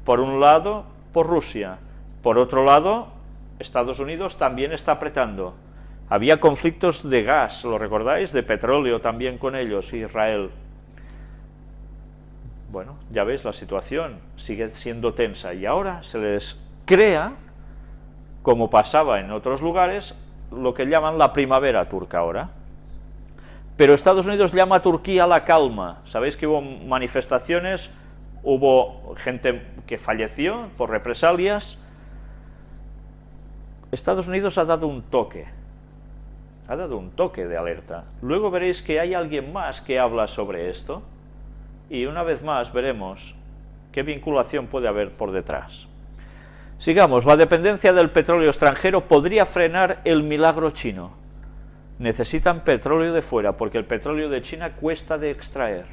por un lado, por Rusia. Por otro lado, Estados Unidos también está apretando. Había conflictos de gas, ¿lo recordáis? De petróleo también con ellos, Israel. Bueno, ya veis, la situación sigue siendo tensa y ahora se les crea, como pasaba en otros lugares, lo que llaman la primavera turca ahora. Pero Estados Unidos llama a Turquía a la calma. Sabéis que hubo manifestaciones, hubo gente que falleció por represalias. Estados Unidos ha dado un toque de alerta. Luego veréis que hay alguien más que habla sobre esto. Y una vez más veremos qué vinculación puede haber por detrás. Sigamos. La dependencia del petróleo extranjero podría frenar el milagro chino. Necesitan petróleo de fuera, porque el petróleo de China cuesta de extraer.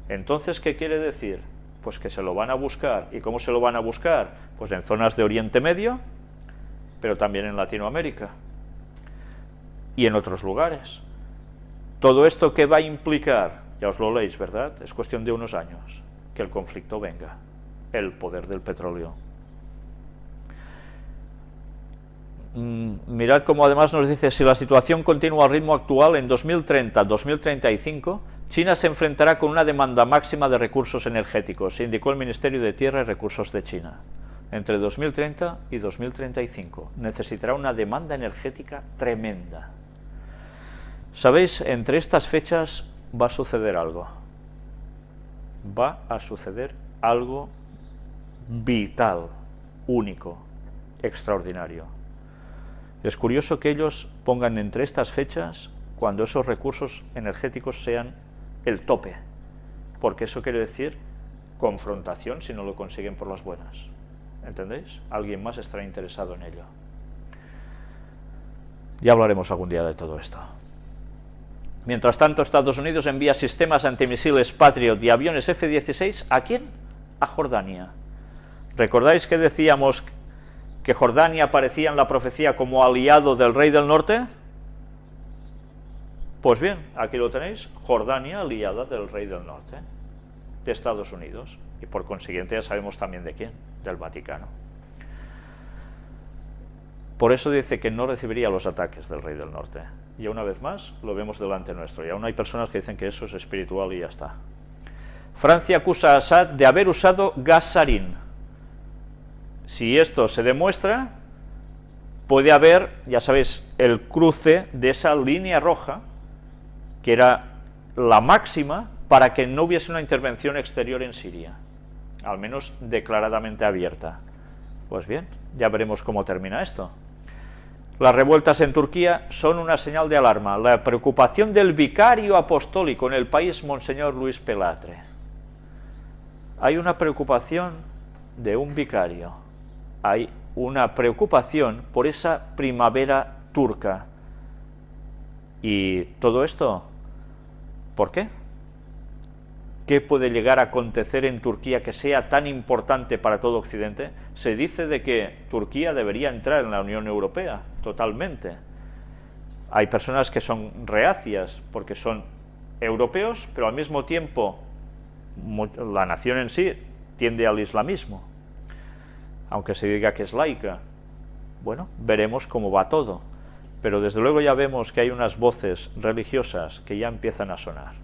Entonces, ¿qué quiere decir? Pues que se lo van a buscar. ¿Y cómo se lo van a buscar? Pues en zonas de Oriente Medio, pero también en Latinoamérica y en otros lugares. Todo esto, ¿qué va a implicar? Ya os lo leéis, ¿verdad? Es cuestión de unos años que el conflicto venga, el poder del petróleo. Mirad cómo además nos dice: si la situación continúa al ritmo actual, en 2030-2035, China se enfrentará con una demanda máxima de recursos energéticos, indicó el Ministerio de Tierra y Recursos de China. Entre 2030 y 2035 necesitará una demanda energética tremenda. ¿Sabéis? Entre estas fechas va a suceder algo. Va a suceder algo vital, único, extraordinario. Es curioso que ellos pongan entre estas fechas cuando esos recursos energéticos sean el tope, porque eso quiere decir confrontación si no lo consiguen por las buenas. ¿Entendéis? Alguien más estará interesado en ello. Ya hablaremos algún día de todo esto. Mientras tanto, Estados Unidos envía sistemas antimisiles Patriot y aviones F-16, ¿a quién? A Jordania. ¿Recordáis que decíamos que Jordania aparecía en la profecía como aliado del rey del norte? Pues bien, aquí lo tenéis, Jordania, aliada del Rey del Norte, de Estados Unidos, y por consiguiente ya sabemos también de quién, del Vaticano. Por eso dice que no recibiría los ataques del Rey del Norte. Y una vez más, lo vemos delante nuestro, y aún hay personas que dicen que eso es espiritual y ya está. Francia acusa a Assad de haber usado gas sarín. Si esto se demuestra, puede haber, ya sabéis, el cruce de esa línea roja, que era la máxima para que no hubiese una intervención exterior en Siria, al menos declaradamente abierta. Pues bien, ya veremos cómo termina esto. Las revueltas en Turquía son una señal de alarma. La preocupación del vicario apostólico en el país, Monseñor Luis Pelatre. Hay una preocupación de un vicario. Hay una preocupación por esa primavera turca. Y todo esto, ¿por qué? ¿Qué puede llegar a acontecer en Turquía que sea tan importante para todo Occidente? Se dice de que Turquía debería entrar en la Unión Europea, totalmente. Hay personas que son reacias porque son europeos, pero al mismo tiempo la nación en sí tiende al islamismo, aunque se diga que es laica. Bueno, veremos cómo va todo, pero desde luego ya vemos que hay unas voces religiosas que ya empiezan a sonar.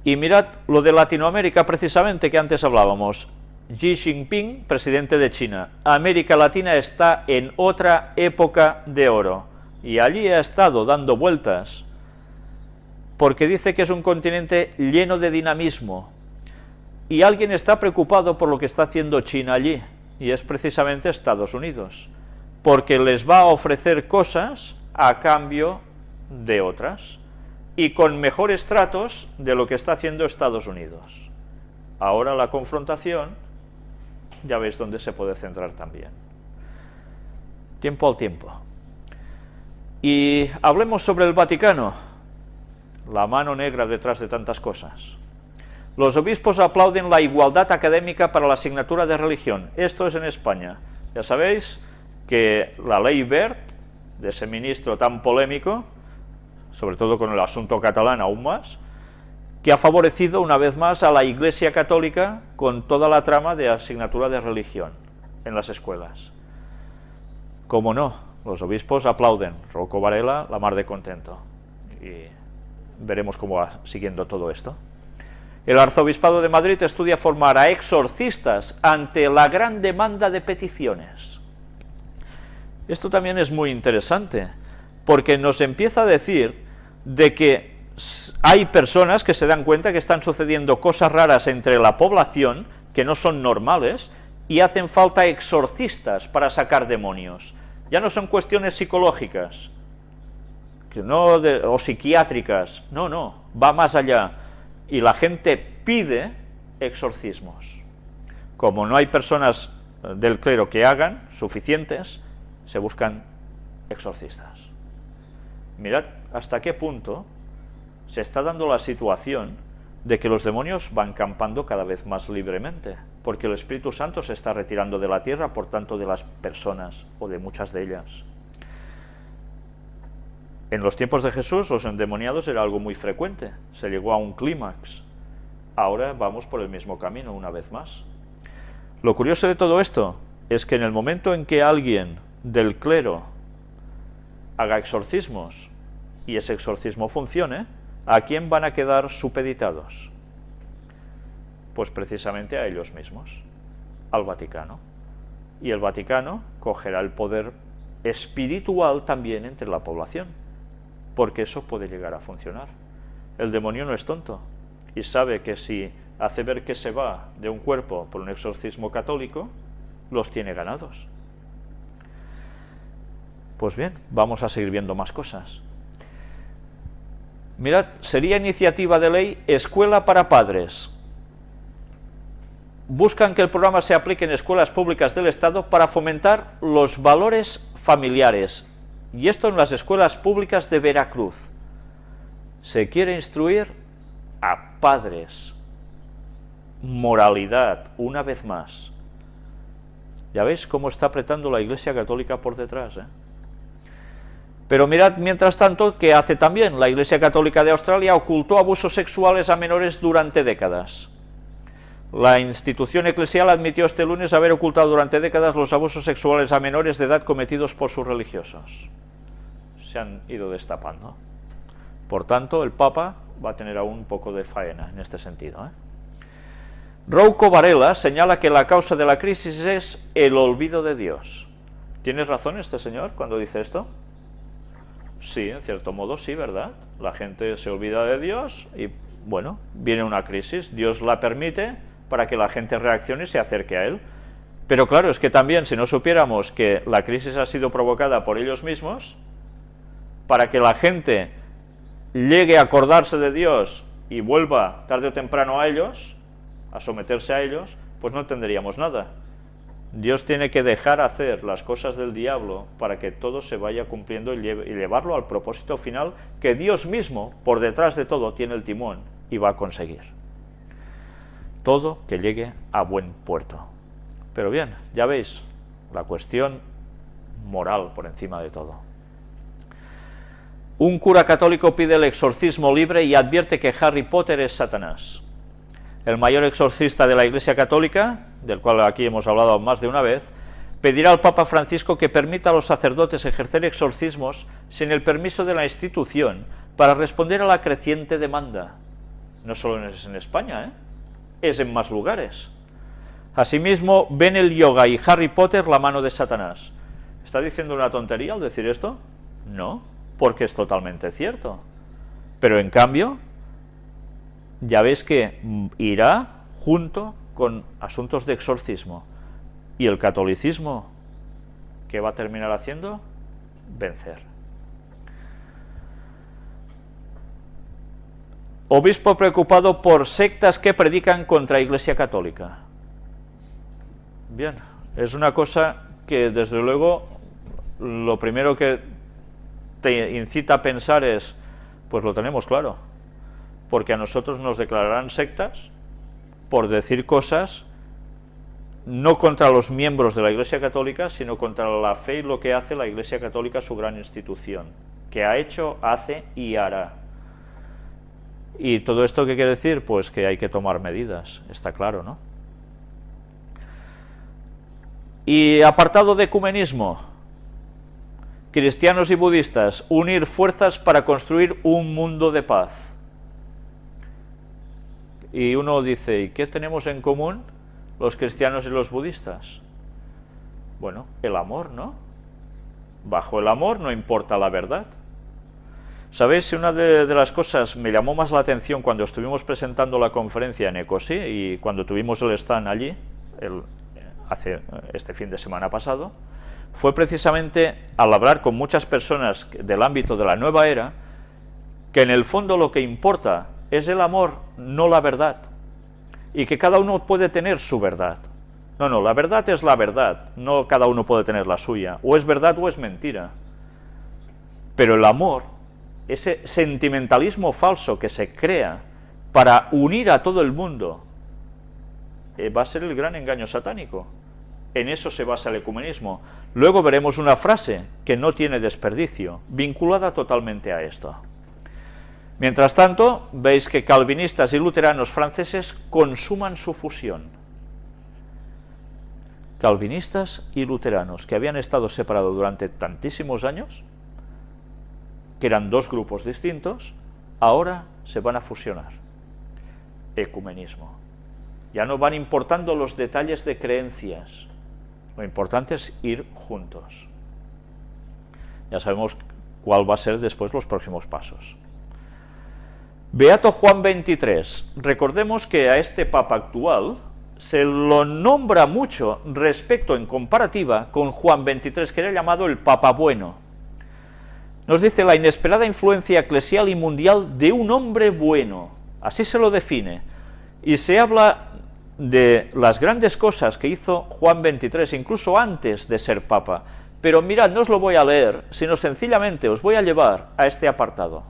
Y mirad lo de Latinoamérica, precisamente, que antes hablábamos. Xi Jinping, presidente de China. América Latina está en otra época de oro, y allí ha estado dando vueltas, porque dice que es un continente lleno de dinamismo, y alguien está preocupado por lo que está haciendo China allí, y es precisamente Estados Unidos, porque les va a ofrecer cosas a cambio de otras, y con mejores tratos de lo que está haciendo Estados Unidos. Ahora la confrontación, ya veis dónde se puede centrar también. Tiempo al tiempo. Y hablemos sobre el Vaticano, la mano negra detrás de tantas cosas. Los obispos aplauden la igualdad académica para la asignatura de religión. Esto es en España. Ya sabéis que la ley Wert, de ese ministro tan polémico, sobre todo con el asunto catalán aún más, que ha favorecido una vez más a la Iglesia Católica con toda la trama de asignatura de religión en las escuelas. Cómo no, los obispos aplauden, Rocco Varela la mar de contento, y veremos cómo va siguiendo todo esto. El Arzobispado de Madrid estudia formar a exorcistas ante la gran demanda de peticiones. Esto también es muy interesante, porque nos empieza a decir de que hay personas que se dan cuenta que están sucediendo cosas raras entre la población que no son normales y hacen falta exorcistas para sacar demonios. Ya no son cuestiones psicológicas o psiquiátricas, no, va más allá, y la gente pide exorcismos. Como no hay personas del clero que hagan suficientes, se buscan exorcistas. Mirad hasta qué punto se está dando la situación de que los demonios van campando cada vez más libremente, porque el Espíritu Santo se está retirando de la tierra, por tanto de las personas, o de muchas de ellas. En los tiempos de Jesús, los endemoniados era algo muy frecuente, se llegó a un clímax. Ahora vamos por el mismo camino una vez más. Lo curioso de todo esto es que en el momento en que alguien del clero haga exorcismos y ese exorcismo funcione, ¿a quién van a quedar supeditados? Pues precisamente a ellos mismos, al Vaticano. Y el Vaticano cogerá el poder espiritual también entre la población, porque eso puede llegar a funcionar. El demonio no es tonto y sabe que si hace ver que se va de un cuerpo por un exorcismo católico, los tiene ganados. Pues bien, vamos a seguir viendo más cosas. Mirad, sería iniciativa de ley escuela para padres. Buscan que el programa se aplique en escuelas públicas del Estado para fomentar los valores familiares. Y esto en las escuelas públicas de Veracruz. Se quiere instruir a padres. Moralidad, una vez más. Ya veis cómo está apretando la Iglesia Católica por detrás, ¿eh? Pero mirad, mientras tanto, ¿qué hace también? La Iglesia Católica de Australia ocultó abusos sexuales a menores durante décadas. La institución eclesial admitió este lunes haber ocultado durante décadas los abusos sexuales a menores de edad cometidos por sus religiosos. Se han ido destapando. Por tanto, el Papa va a tener aún un poco de faena en este sentido, ¿eh? Rouco Varela señala que la causa de la crisis es el olvido de Dios. ¿Tiene razón este señor cuando dice esto? Sí, en cierto modo sí, ¿verdad? La gente se olvida de Dios y, bueno, viene una crisis. Dios la permite para que la gente reaccione y se acerque a Él. Pero claro, es que también si no supiéramos que la crisis ha sido provocada por ellos mismos, para que la gente llegue a acordarse de Dios y vuelva tarde o temprano a ellos, a someterse a ellos, pues no entenderíamos nada. Dios tiene que dejar hacer las cosas del diablo para que todo se vaya cumpliendo y llevarlo al propósito final que Dios mismo, por detrás de todo, tiene el timón y va a conseguir. Todo que llegue a buen puerto. Pero bien, ya veis, la cuestión moral por encima de todo. Un cura católico pide el exorcismo libre y advierte que Harry Potter es Satanás. El mayor exorcista de la Iglesia Católica, del cual aquí hemos hablado más de una vez, pedirá al Papa Francisco que permita a los sacerdotes ejercer exorcismos sin el permiso de la institución para responder a la creciente demanda. No solo es en España, es en más lugares. Asimismo, ven el yoga y Harry Potter la mano de Satanás. ¿Está diciendo una tontería al decir esto? No, porque es totalmente cierto. Pero en cambio, ya veis que irá junto con asuntos de exorcismo. ¿Y el catolicismo qué va a terminar haciendo? Vencer. Obispo preocupado por sectas que predican contra Iglesia Católica. Bien, es una cosa que desde luego lo primero que te incita a pensar es, pues lo tenemos claro, porque a nosotros nos declararán sectas por decir cosas no contra los miembros de la Iglesia Católica, sino contra la fe y lo que hace la Iglesia Católica, su gran institución, que ha hecho, hace y hará. ¿Y todo esto qué quiere decir? Pues que hay que tomar medidas, está claro, ¿no? Y apartado de ecumenismo, cristianos y budistas, unir fuerzas para construir un mundo de paz. Y uno dice, ¿y qué tenemos en común los cristianos y los budistas? Bueno, el amor, ¿no? Bajo el amor no importa la verdad. ¿Sabéis? Si una de las cosas me llamó más la atención cuando estuvimos presentando la conferencia en ECOSI y cuando tuvimos el stand allí, este fin de semana pasado, fue precisamente al hablar con muchas personas del ámbito de la nueva era, que en el fondo lo que importa es el amor, no la verdad, y que cada uno puede tener su verdad. No, la verdad es la verdad, no cada uno puede tener la suya, o es verdad o es mentira. Pero el amor, ese sentimentalismo falso que se crea para unir a todo el mundo, va a ser el gran engaño satánico. En eso se basa el ecumenismo. Luego veremos una frase que no tiene desperdicio, vinculada totalmente a esto. Mientras tanto, veis que calvinistas y luteranos franceses consuman su fusión. Calvinistas y luteranos, que habían estado separados durante tantísimos años, que eran dos grupos distintos, ahora se van a fusionar. Ecumenismo. Ya no van importando los detalles de creencias, lo importante es ir juntos. Ya sabemos cuál va a ser después los próximos pasos. Beato Juan XXIII. Recordemos que a este Papa actual se lo nombra mucho respecto en comparativa con Juan XXIII, que era llamado el Papa Bueno. Nos dice la inesperada influencia eclesial y mundial de un hombre bueno, así se lo define, y se habla de las grandes cosas que hizo Juan XXIII, incluso antes de ser Papa, pero mirad, no os lo voy a leer, sino sencillamente os voy a llevar a este apartado.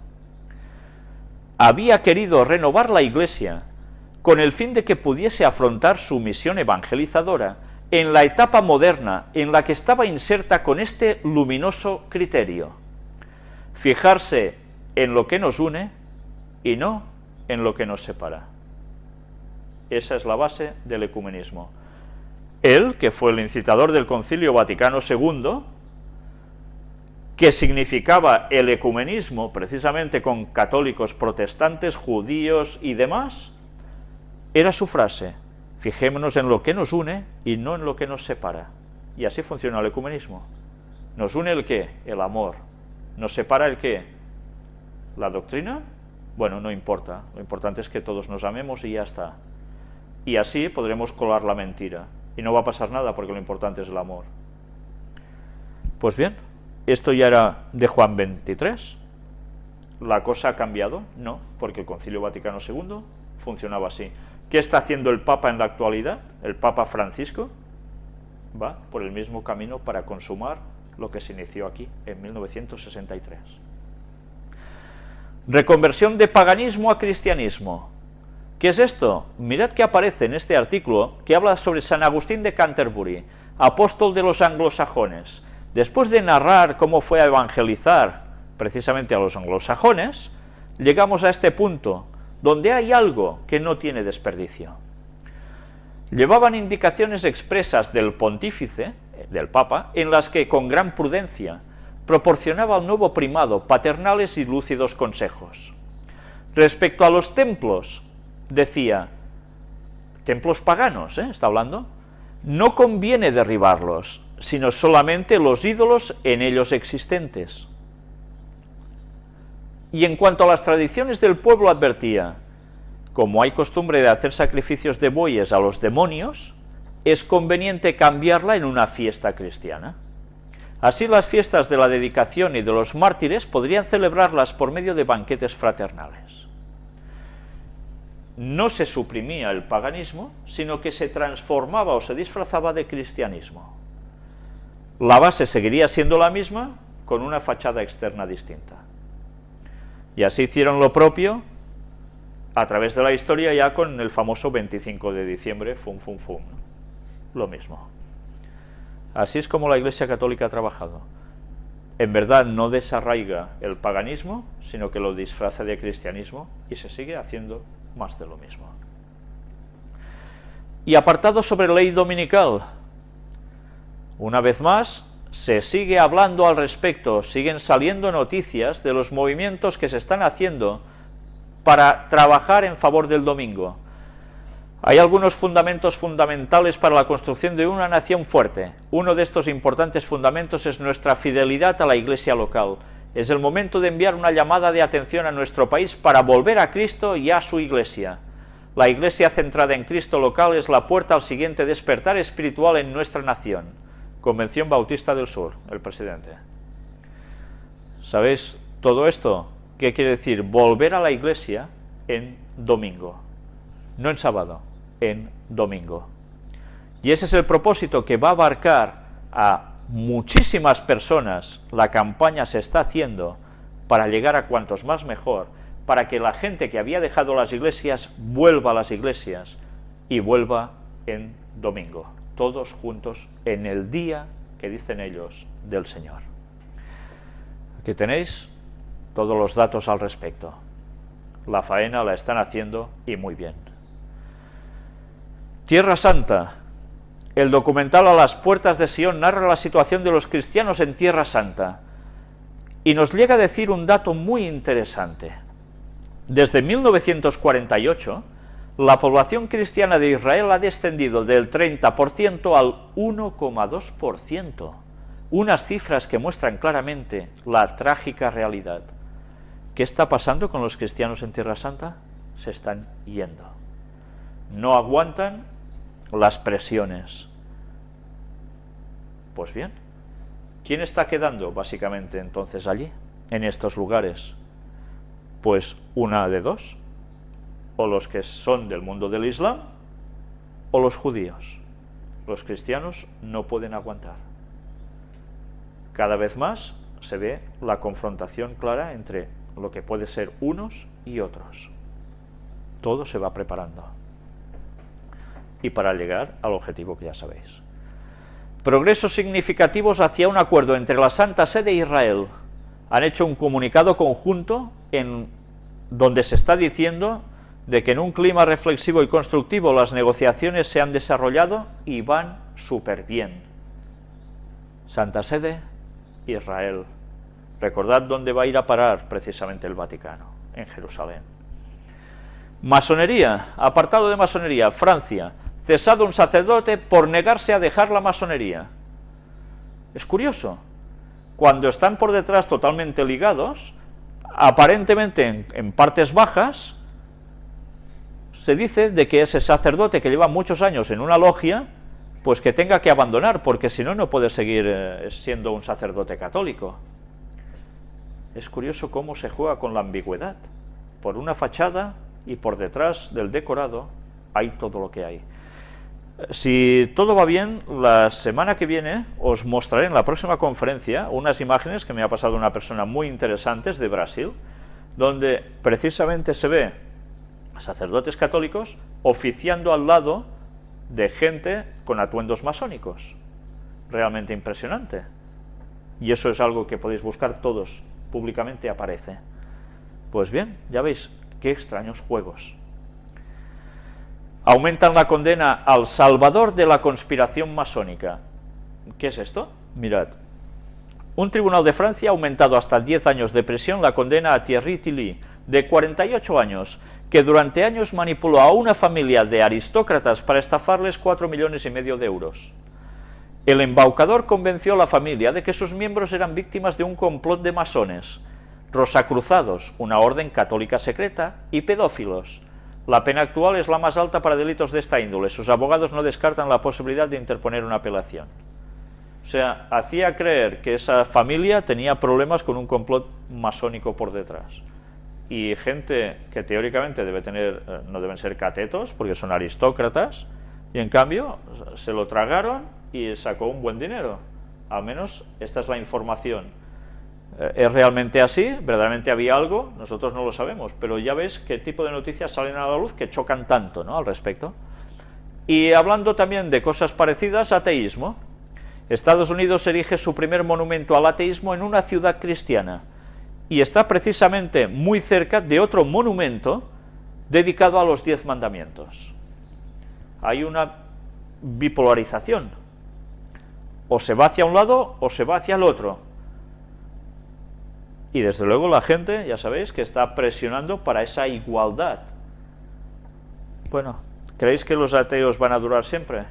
Había querido renovar la Iglesia con el fin de que pudiese afrontar su misión evangelizadora en la etapa moderna en la que estaba inserta con este luminoso criterio. fijarse en lo que nos une y no en lo que nos separa. Esa es la base del ecumenismo. Él, que fue el incitador del Concilio Vaticano II, que significaba el ecumenismo precisamente con católicos, protestantes, judíos y demás, era su frase: fijémonos en lo que nos une y no en lo que nos separa. Y así funciona el ecumenismo. ¿Nos une el qué? El amor. ¿Nos separa el qué? ¿La doctrina? Bueno, no importa. Lo importante es que todos nos amemos y ya está. Y así podremos colar la mentira. Y no va a pasar nada porque lo importante es el amor. Pues bien, esto ya era de Juan XXIII. ¿La cosa ha cambiado? No, porque el Concilio Vaticano II funcionaba así. ¿Qué está haciendo el Papa en la actualidad? El Papa Francisco va por el mismo camino para consumar lo que se inició aquí en 1963. Reconversión de paganismo a cristianismo. ¿Qué es esto? Mirad que aparece en este artículo que habla sobre San Agustín de Canterbury, apóstol de los anglosajones. Después de narrar cómo fue a evangelizar precisamente a los anglosajones, llegamos a este punto, donde hay algo que no tiene desperdicio. Llevaban indicaciones expresas del pontífice, del Papa, en las que, con gran prudencia, proporcionaba al nuevo primado paternales y lúcidos consejos. Respecto a los templos, decía, templos paganos, está hablando, no conviene derribarlos, sino solamente los ídolos en ellos existentes. Y en cuanto a las tradiciones del pueblo advertía, como hay costumbre de hacer sacrificios de bueyes a los demonios, es conveniente cambiarla en una fiesta cristiana. Así las fiestas de la dedicación y de los mártires podrían celebrarlas por medio de banquetes fraternales. No se suprimía el paganismo, sino que se transformaba o se disfrazaba de cristianismo. La base seguiría siendo la misma, con una fachada externa distinta. Y así hicieron lo propio a través de la historia, ya con el famoso 25 de diciembre, fum, fum, fum, lo mismo. Así es como la Iglesia Católica ha trabajado. En verdad no desarraiga el paganismo, sino que lo disfraza de cristianismo y se sigue haciendo más de lo mismo. Y apartado sobre ley dominical. Una vez más, se sigue hablando al respecto, siguen saliendo noticias de los movimientos que se están haciendo para trabajar en favor del domingo. Hay algunos fundamentos fundamentales para la construcción de una nación fuerte. Uno de estos importantes fundamentos es nuestra fidelidad a la Iglesia local. Es el momento de enviar una llamada de atención a nuestro país para volver a Cristo y a su Iglesia. La Iglesia centrada en Cristo local es la puerta al siguiente despertar espiritual en nuestra nación. Convención Bautista del Sur, el presidente. ¿Sabéis todo esto? ¿Qué quiere decir? Volver a la Iglesia en domingo. No en sábado, en domingo. Y ese es el propósito que va a abarcar a muchísimas personas. La campaña se está haciendo para llegar a cuantos más mejor, para que la gente que había dejado las iglesias vuelva a las iglesias y vuelva en domingo, todos juntos en el día que dicen ellos del Señor. Aquí tenéis todos los datos al respecto. La faena la están haciendo y muy bien. Tierra Santa. El documental A las puertas de Sion narra la situación de los cristianos en Tierra Santa y nos llega a decir un dato muy interesante. Desde 1948, la población cristiana de Israel ha descendido del 30% al 1,2%, unas cifras que muestran claramente la trágica realidad. ¿Qué está pasando con los cristianos en Tierra Santa? Se están yendo. No aguantan las presiones. Pues bien, ¿quién está quedando básicamente entonces allí, en estos lugares? Pues una de dos, o los que son del mundo del Islam, o los judíos. Los cristianos no pueden aguantar. Cada vez más se ve la confrontación clara entre lo que puede ser unos y otros. Todo se va preparando. Y para llegar al objetivo que ya progresos significativos hacia un acuerdo entre la Santa Sede e Israel. han hecho un comunicado conjunto en donde se está diciendo de que en un clima reflexivo y constructivo las negociaciones se han desarrollado y van súper bien. Santa Sede, Israel. Recordad dónde va a ir a parar precisamente el Vaticano, en Jerusalén. Masonería, apartado de masonería, Francia, cesado un sacerdote por negarse a dejar la masonería. Es curioso, cuando están por detrás totalmente ligados, aparentemente en partes bajas, se dice de que ese sacerdote que lleva muchos años en una logia, pues que tenga que abandonar, porque si no, no puede seguir siendo un sacerdote católico. Es curioso cómo se juega con la ambigüedad. Por una fachada y por detrás del decorado hay todo lo que hay. Si todo va bien, la semana que viene os mostraré en la próxima conferencia unas imágenes que me ha pasado una persona muy interesantes de Brasil, donde precisamente se ve a sacerdotes católicos oficiando al lado de gente con atuendos masónicos. Realmente impresionante. Y eso es algo que podéis buscar todos, públicamente aparece. Pues bien, ya veis, qué extraños juegos. Aumentan la condena al salvador de la conspiración masónica. ¿Qué es esto? Mirad. Un tribunal de Francia ha aumentado hasta 10 años de prisión la condena a Thierry Tilly, de 48 años, que durante años manipuló a una familia de aristócratas para estafarles 4,5 millones de euros. El embaucador convenció a la familia de que sus miembros eran víctimas de un complot de masones, rosacruzados, una orden católica secreta, y pedófilos. La pena actual es la más alta para delitos de esta índole. Sus abogados no descartan la posibilidad de interponer una apelación. O sea, hacía creer que esa familia tenía problemas con un complot masónico por detrás. Y gente que teóricamente debe tener, no deben ser catetos, porque son aristócratas, y en cambio se lo tragaron y sacó un buen dinero. Al menos esta es la información. ¿Es realmente así? ¿Verdaderamente había algo? Nosotros no lo sabemos, pero ya ves qué tipo de noticias salen a la luz que chocan tanto, ¿no?, al respecto. Y hablando también de cosas parecidas, ateísmo. Estados Unidos erige su primer monumento al ateísmo en una ciudad cristiana, y está precisamente muy cerca de otro monumento dedicado a los 10 mandamientos. Hay una bipolarización. O se va hacia un lado o se va hacia el otro. Y desde luego la gente, ya sabéis, que está presionando para esa igualdad. Bueno, ¿creéis que los ateos van a durar siempre?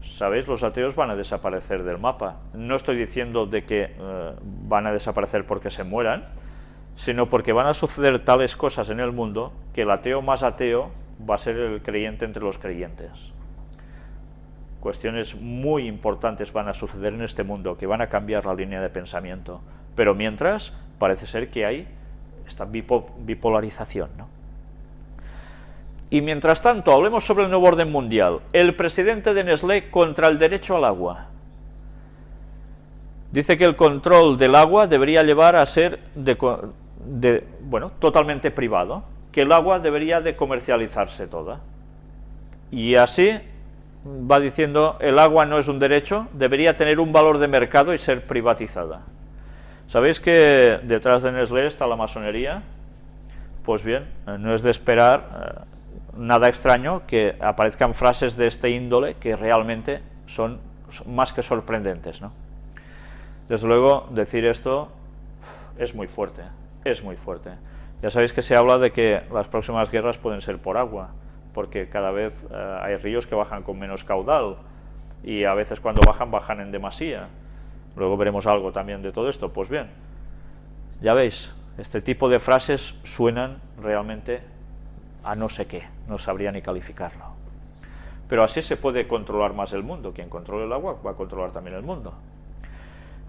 ¿Sabéis? Los ateos van a desaparecer del mapa. No estoy diciendo de que van a desaparecer porque se mueran, sino porque van a suceder tales cosas en el mundo que el ateo más ateo va a ser el creyente entre los creyentes. Cuestiones muy importantes van a suceder en este mundo que van a cambiar la línea de pensamiento. Pero mientras, parece ser que hay esta bipolarización, ¿no? Y mientras tanto, hablemos sobre el nuevo orden mundial. El presidente de Nestlé contra el derecho al agua. Dice que el control del agua debería llevar a ser totalmente privado, que el agua debería de comercializarse toda. Y así va diciendo, el agua no es un derecho, debería tener un valor de mercado y ser privatizada. ¿Sabéis que detrás de Nestlé está la masonería? Pues bien, no es de esperar nada extraño que aparezcan frases de este índole que realmente son más que sorprendentes, ¿no? Desde luego, decir esto es muy fuerte, es muy fuerte. Ya sabéis que se habla de que las próximas guerras pueden ser por agua, porque cada vez hay ríos que bajan con menos caudal, y a veces cuando bajan en demasía. Luego veremos algo también de todo esto. Pues bien, ya veis, este tipo de frases suenan realmente a no sé qué, no sabría ni calificarlo. Pero así se puede controlar más el mundo. Quien controle el agua va a controlar también el mundo.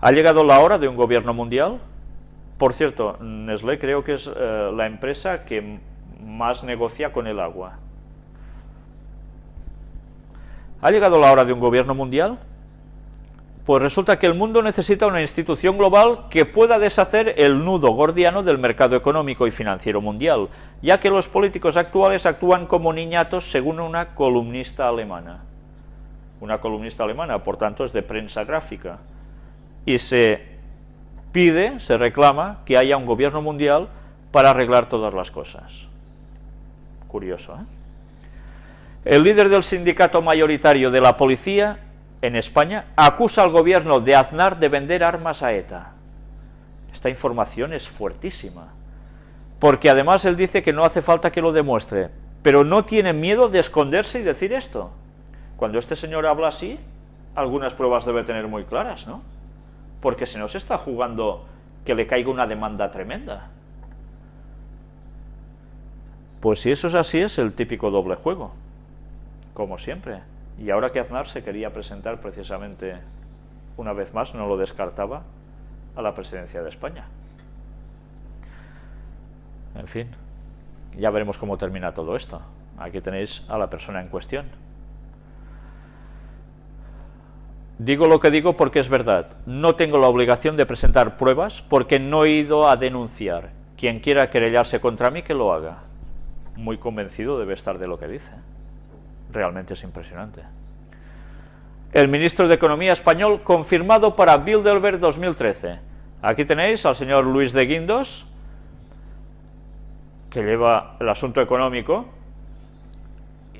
¿Ha llegado la hora de un gobierno mundial? Por cierto, Nestlé creo que es la empresa que más negocia con el agua. ¿Ha llegado la hora de un gobierno mundial? Pues resulta que el mundo necesita una institución global que pueda deshacer el nudo gordiano del mercado económico y financiero mundial, ya que los políticos actuales actúan como niñatos, según una columnista alemana. Una columnista alemana, por tanto, es de prensa gráfica. Y se pide, se reclama que haya un gobierno mundial para arreglar todas las cosas. Curioso, ¿eh? El líder del sindicato mayoritario de la policía en España acusa al gobierno de Aznar de vender armas a ETA. Esta información es fuertísima, porque además él dice que no hace falta que lo demuestre, pero no tiene miedo de esconderse y decir esto. Cuando este señor habla así, algunas pruebas debe tener muy claras, ¿no? Porque si no se está jugando que le caiga una demanda tremenda. Pues si eso es así, es el típico doble juego, como siempre. Y ahora que Aznar se quería presentar precisamente, una vez más, no lo descartaba, a la presidencia de España. En fin, ya veremos cómo termina todo esto. Aquí tenéis a la persona en cuestión. Digo lo que digo porque es verdad. No tengo la obligación de presentar pruebas porque no he ido a denunciar. Quien quiera querellarse contra mí, que lo haga. Muy convencido debe estar de lo que dice. Realmente es impresionante. El ministro de Economía español confirmado para Bilderberg 2013. Aquí tenéis al señor Luis de Guindos, que lleva el asunto económico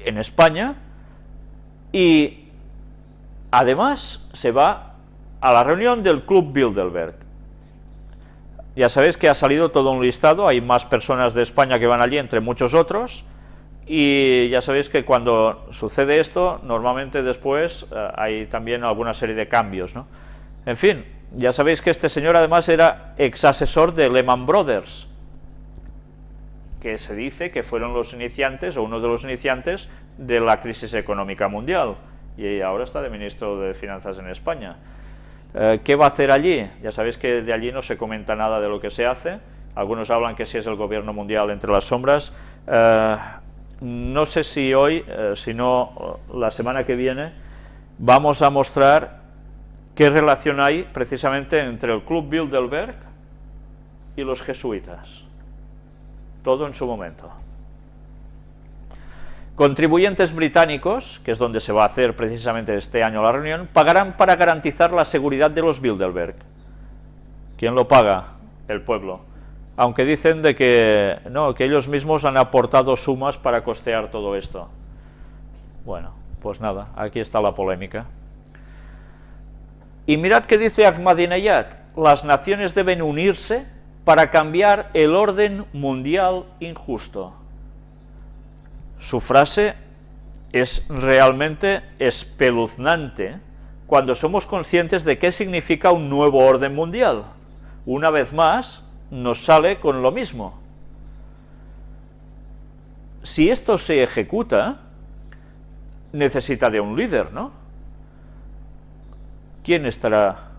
en España, y además se va a la reunión del Club Bilderberg. Ya sabéis que ha salido todo un listado, hay más personas de España que van allí, entre muchos otros, y ya sabéis que cuando sucede esto, normalmente después hay también alguna serie de cambios, ¿no? En fin, ya sabéis que este señor además era ex asesor de Lehman Brothers, que se dice que fueron los iniciantes, o uno de los iniciantes, de la crisis económica mundial, y ahora está de ministro de Finanzas en España. ¿Qué va a hacer allí? Ya sabéis que de allí no se comenta nada de lo que se hace. Algunos hablan que sí es el gobierno mundial entre las sombras. No sé si hoy, si no la semana que viene, vamos a mostrar qué relación hay precisamente entre el Club Bilderberg y los jesuitas. Todo en su momento. Contribuyentes británicos, que es donde se va a hacer precisamente este año la reunión, pagarán para garantizar la seguridad de los Bilderberg. ¿Quién lo paga? El pueblo. Aunque dicen de que no, que ellos mismos han aportado sumas para costear todo esto. Bueno, pues nada, aquí está la polémica. Y mirad qué dice Ahmadinejad: las naciones deben unirse para cambiar el orden mundial injusto. Su frase es realmente espeluznante cuando somos conscientes de qué significa un nuevo orden mundial. Una vez más, nos sale con lo mismo. Si esto se ejecuta, necesita de un líder, ¿no? ¿Quién estará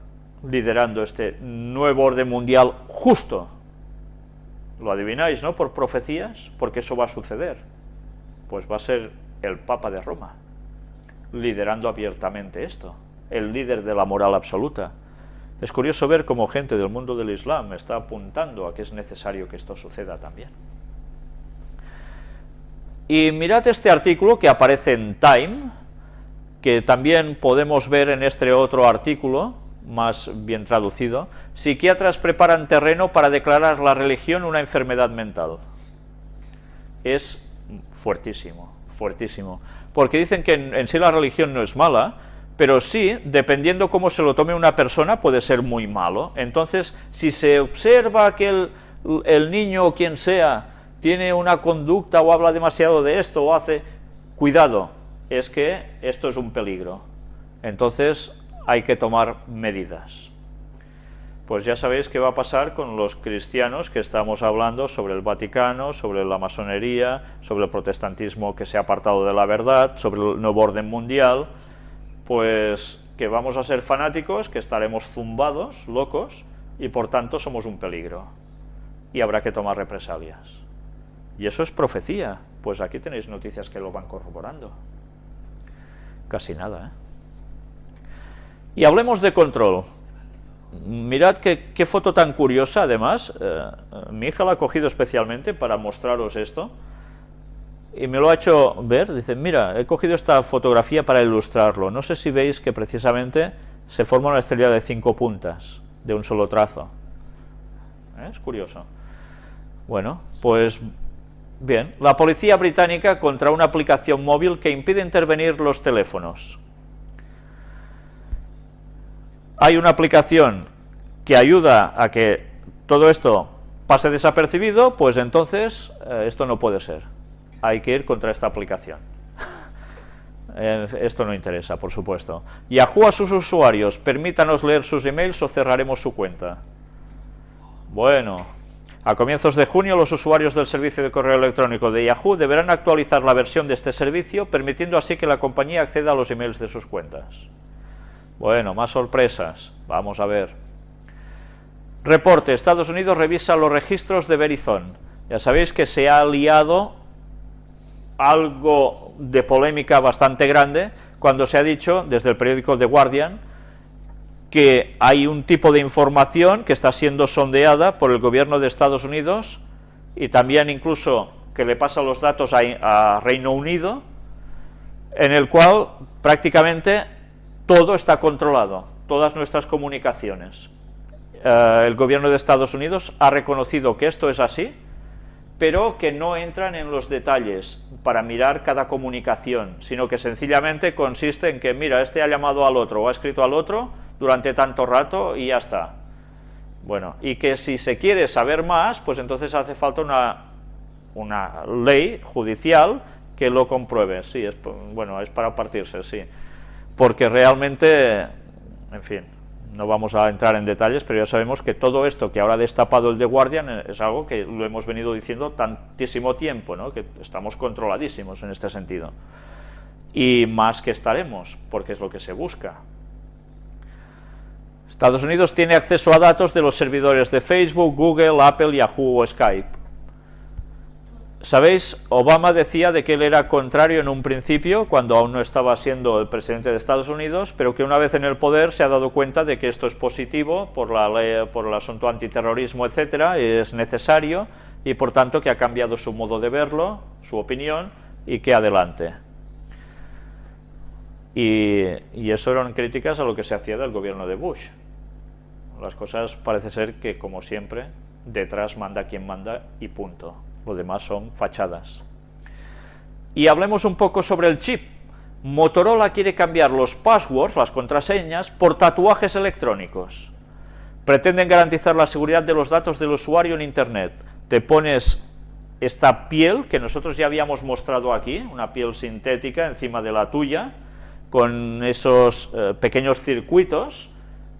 liderando este nuevo orden mundial justo? Lo adivináis, ¿no? Por profecías, porque eso va a suceder. Pues va a ser el Papa de Roma, liderando abiertamente esto, el líder de la moral absoluta. Es curioso ver cómo gente del mundo del Islam está apuntando a que es necesario que esto suceda también. Y mirad este artículo que aparece en Time, que también podemos ver en este otro artículo, más bien traducido: psiquiatras preparan terreno para declarar la religión una enfermedad mental. Es fuertísimo, fuertísimo, porque dicen que en sí la religión no es mala, pero sí, dependiendo cómo se lo tome una persona, puede ser muy malo. Entonces, si se observa que el niño o quien sea tiene una conducta o habla demasiado de esto o hace, cuidado, es que esto es un peligro. Entonces hay que tomar medidas. Pues ya sabéis qué va a pasar con los cristianos que estamos hablando sobre el Vaticano, sobre la masonería, sobre el protestantismo que se ha apartado de la verdad, sobre el nuevo orden mundial. Pues que vamos a ser fanáticos, que estaremos zumbados, locos, y por tanto somos un peligro. Y habrá que tomar represalias. Y eso es profecía. Pues aquí tenéis noticias que lo van corroborando. Casi nada, ¿eh? Y hablemos de control. Mirad qué foto tan curiosa, además. Mi hija la ha cogido especialmente para mostraros esto. Y me lo ha hecho ver. Dice, mira, he cogido esta fotografía para ilustrarlo. No sé si veis que precisamente se forma una estrella de 5 puntas, de un solo trazo. Es curioso. Bueno, pues bien, la policía británica contra una aplicación móvil que impide intervenir los teléfonos. Hay una aplicación que ayuda a que todo esto pase desapercibido, pues entonces esto no puede ser. Hay que ir contra esta aplicación. Esto no interesa, por supuesto. Yahoo a sus usuarios, permítanos leer sus emails o cerraremos su cuenta. Bueno, a comienzos de junio los usuarios del servicio de correo electrónico de Yahoo deberán actualizar la versión de este servicio, permitiendo así que la compañía acceda a los emails de sus cuentas. Bueno, más sorpresas. Vamos a ver. Reporte. Estados Unidos revisa los registros de Verizon. Ya sabéis que se ha liado algo de polémica bastante grande cuando se ha dicho desde el periódico The Guardian que hay un tipo de información que está siendo sondeada por el gobierno de Estados Unidos y también incluso que le pasa los datos a Reino Unido, en el cual prácticamente todo está controlado, todas nuestras comunicaciones. El gobierno de Estados Unidos ha reconocido que esto es así, pero que no entran en los detalles para mirar cada comunicación, sino que sencillamente consiste en que, mira, este ha llamado al otro o ha escrito al otro durante tanto rato y ya está. Bueno, y que si se quiere saber más, pues entonces hace falta una ley judicial que lo compruebe. Sí, bueno, es para partirse, sí. Porque realmente, en fin, no vamos a entrar en detalles, pero ya sabemos que todo esto que ahora ha destapado el The Guardian es algo que lo hemos venido diciendo tantísimo tiempo, ¿no? Que estamos controladísimos en este sentido. Y más que estaremos, porque es lo que se busca. Estados Unidos tiene acceso a datos de los servidores de Facebook, Google, Apple, Yahoo o Skype. ¿Sabéis? Obama decía de que él era contrario en un principio, cuando aún no estaba siendo el presidente de Estados Unidos, pero que una vez en el poder se ha dado cuenta de que esto es positivo por la ley, por el asunto antiterrorismo, etcétera, es necesario, y por tanto que ha cambiado su modo de verlo, su opinión, y que adelante. Y eso eran críticas a lo que se hacía del gobierno de Bush. Las cosas parece ser que, como siempre, detrás manda quien manda y punto. Lo demás son fachadas. Y hablemos un poco sobre el chip. Motorola quiere cambiar los passwords, las contraseñas, por tatuajes electrónicos. Pretenden garantizar la seguridad de los datos del usuario en Internet. Te pones esta piel que nosotros ya habíamos mostrado aquí, una piel sintética encima de la tuya, con esos pequeños circuitos,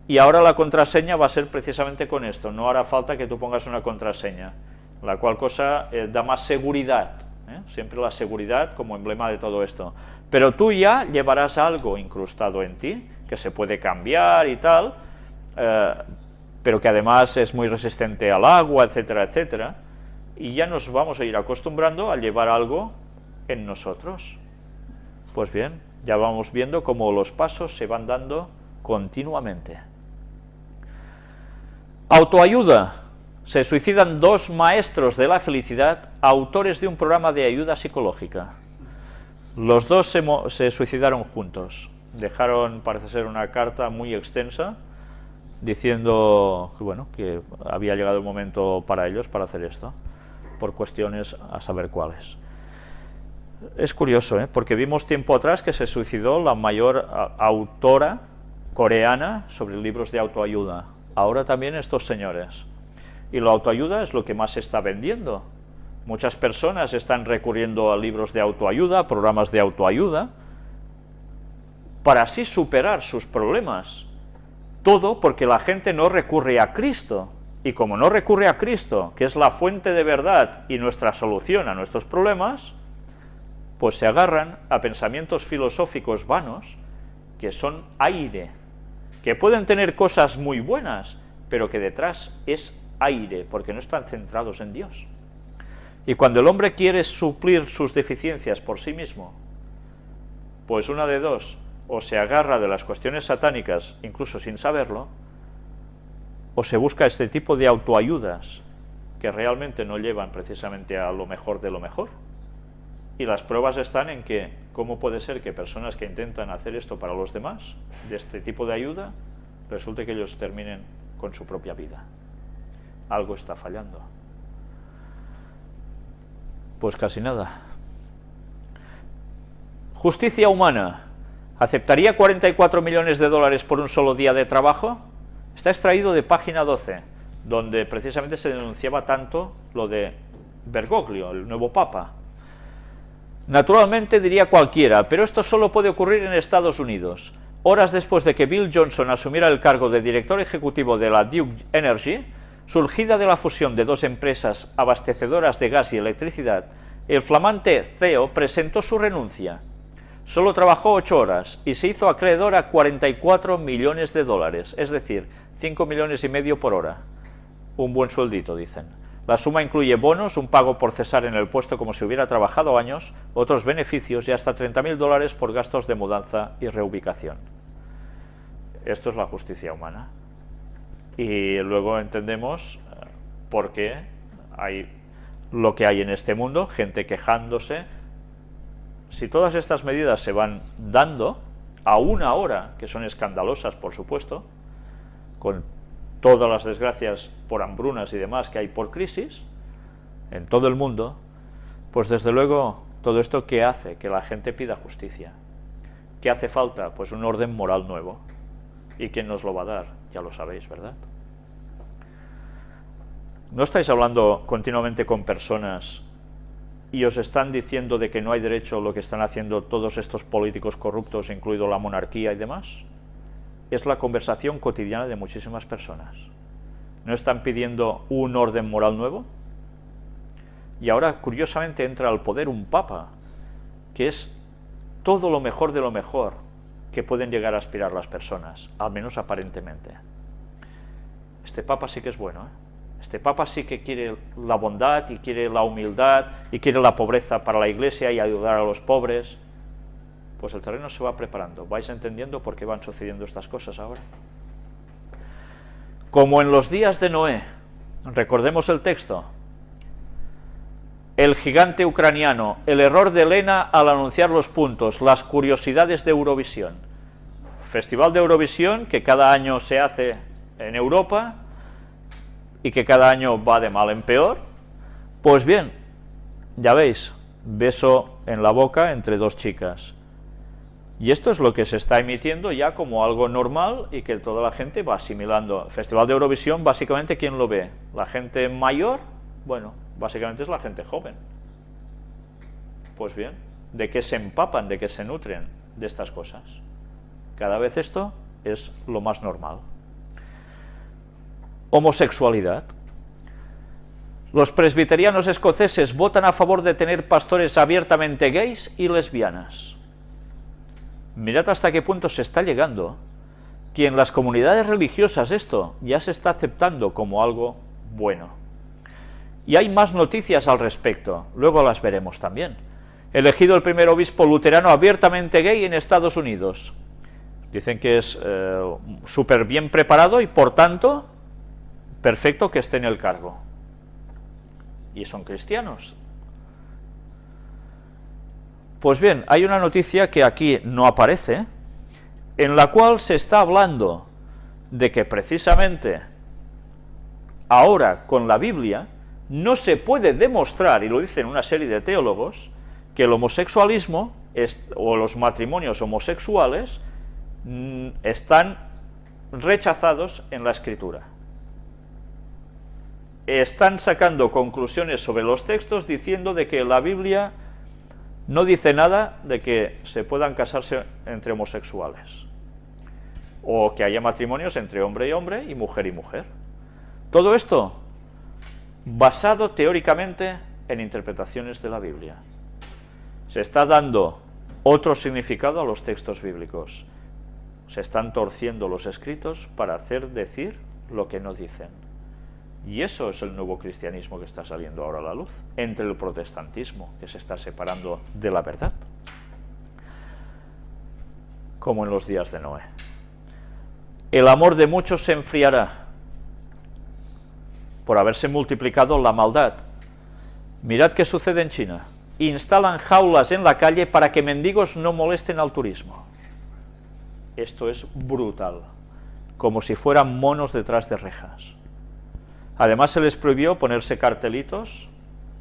y ahora la contraseña va a ser precisamente con esto. No hará falta que tú pongas una contraseña, la cual cosa da más seguridad, siempre la seguridad como emblema de todo esto. Pero tú ya llevarás algo incrustado en ti, que se puede cambiar y tal, pero que además es muy resistente al agua, etcétera, etcétera, y ya nos vamos a ir acostumbrando a llevar algo en nosotros. Pues bien, ya vamos viendo cómo los pasos se van dando continuamente. Autoayuda. Se suicidan 2 maestros de la felicidad, autores de un programa de ayuda psicológica. Los dos se suicidaron juntos. Dejaron, parece ser, una carta muy extensa diciendo que, bueno, que había llegado el momento para ellos para hacer esto, por cuestiones a saber cuáles. Es curioso, porque vimos tiempo atrás que se suicidó la mayor autora coreana sobre libros de autoayuda. Ahora también estos señores. Y la autoayuda es lo que más se está vendiendo. Muchas personas están recurriendo a libros de autoayuda, programas de autoayuda, para así superar sus problemas. Todo porque la gente no recurre a Cristo. Y como no recurre a Cristo, que es la fuente de verdad y nuestra solución a nuestros problemas, pues se agarran a pensamientos filosóficos vanos, que son aire, que pueden tener cosas muy buenas, pero que detrás es aire, porque no están centrados en Dios. Y cuando el hombre quiere suplir sus deficiencias por sí mismo, pues una de dos, o se agarra de las cuestiones satánicas, incluso sin saberlo, o se busca este tipo de autoayudas que realmente no llevan precisamente a lo mejor de lo mejor. Y las pruebas están en que, ¿cómo puede ser que personas que intentan hacer esto para los demás, de este tipo de ayuda, resulte que ellos terminen con su propia vida? algo está fallando. Pues casi nada. Justicia humana. ¿Aceptaría 44 millones de dólares por un solo día de trabajo? Está extraído de página 12, donde precisamente se denunciaba tanto lo de Bergoglio, el nuevo papa. Naturalmente diría cualquiera, pero esto solo puede ocurrir en Estados Unidos. Horas después de que Bill Johnson asumiera el cargo de director ejecutivo de la Duke Energy, surgida de la fusión de dos empresas abastecedoras de gas y electricidad, el flamante CEO presentó su renuncia. Solo trabajó 8 horas y se hizo acreedor a 44 millones de dólares, es decir, 5,5 millones por hora. Un buen sueldito, dicen. La suma incluye bonos, un pago por cesar en el puesto como si hubiera trabajado años, otros beneficios y hasta 30.000 dólares por gastos de mudanza y reubicación. Esto es la justicia humana. Y luego entendemos por qué hay lo que hay en este mundo, gente quejándose. Si todas estas medidas se van dando, aún ahora, que son escandalosas, por supuesto, con todas las desgracias por hambrunas y demás que hay por crisis en todo el mundo, pues desde luego todo esto, ¿qué hace? Que la gente pida justicia. ¿Qué hace falta? Pues un orden moral nuevo. ¿Y quién nos lo va a dar? Ya lo sabéis, ¿verdad? ¿No estáis hablando continuamente con personas y os están diciendo de que no hay derecho lo que están haciendo todos estos políticos corruptos, incluido la monarquía y demás? Es la conversación cotidiana de muchísimas personas. ¿No están pidiendo un orden moral nuevo? Y ahora, curiosamente, entra al poder un papa, que es todo lo mejor de lo mejor que pueden llegar a aspirar las personas, al menos aparentemente. Este papa sí que es bueno, ¿eh? Este papa sí que quiere la bondad y quiere la humildad y quiere la pobreza para la iglesia y ayudar a los pobres. Pues el terreno se va preparando. ¿Vais entendiendo por qué van sucediendo estas cosas ahora? Como en los días de Noé, recordemos el texto. El gigante ucraniano, el error de Elena al anunciar los puntos, las curiosidades de Eurovisión. Festival de Eurovisión que cada año se hace en Europa y que cada año va de mal en peor. Pues bien, ya veis, beso en la boca entre dos chicas. Y esto es lo que se está emitiendo ya como algo normal y que toda la gente va asimilando. El Festival de Eurovisión, básicamente, ¿quién lo ve? ¿La gente mayor? Bueno, básicamente es la gente joven. Pues bien, ¿de qué se empapan, de qué se nutren de estas cosas? Cada vez esto es lo más normal. Homosexualidad. Los presbiterianos escoceses votan a favor de tener pastores abiertamente gays y lesbianas. Mirad hasta qué punto se está llegando, que en las comunidades religiosas esto ya se está aceptando como algo bueno. Y hay más noticias al respecto, luego las veremos también. Elegido el primer obispo luterano abiertamente gay en Estados Unidos. Dicen que es súper bien preparado y por tanto perfecto que esté en el cargo. Y son cristianos. Pues bien, hay una noticia que aquí no aparece, en la cual se está hablando de que precisamente ahora con la Biblia no se puede demostrar, y lo dicen una serie de teólogos, que el homosexualismo o los matrimonios homosexuales están rechazados en la Escritura. Están sacando conclusiones sobre los textos diciendo de que la Biblia no dice nada de que se puedan casarse entre homosexuales, o que haya matrimonios entre hombre y hombre y mujer. Todo esto basado teóricamente en interpretaciones de la Biblia. Se está dando otro significado a los textos bíblicos. Se están torciendo los escritos para hacer decir lo que no dicen. Y eso es el nuevo cristianismo que está saliendo ahora a la luz, entre el protestantismo, que se está separando de la verdad, como en los días de Noé. El amor de muchos se enfriará por haberse multiplicado la maldad. Mirad qué sucede en China. Instalan jaulas en la calle para que mendigos no molesten al turismo. Esto es brutal, como si fueran monos detrás de rejas. Además se les prohibió ponerse cartelitos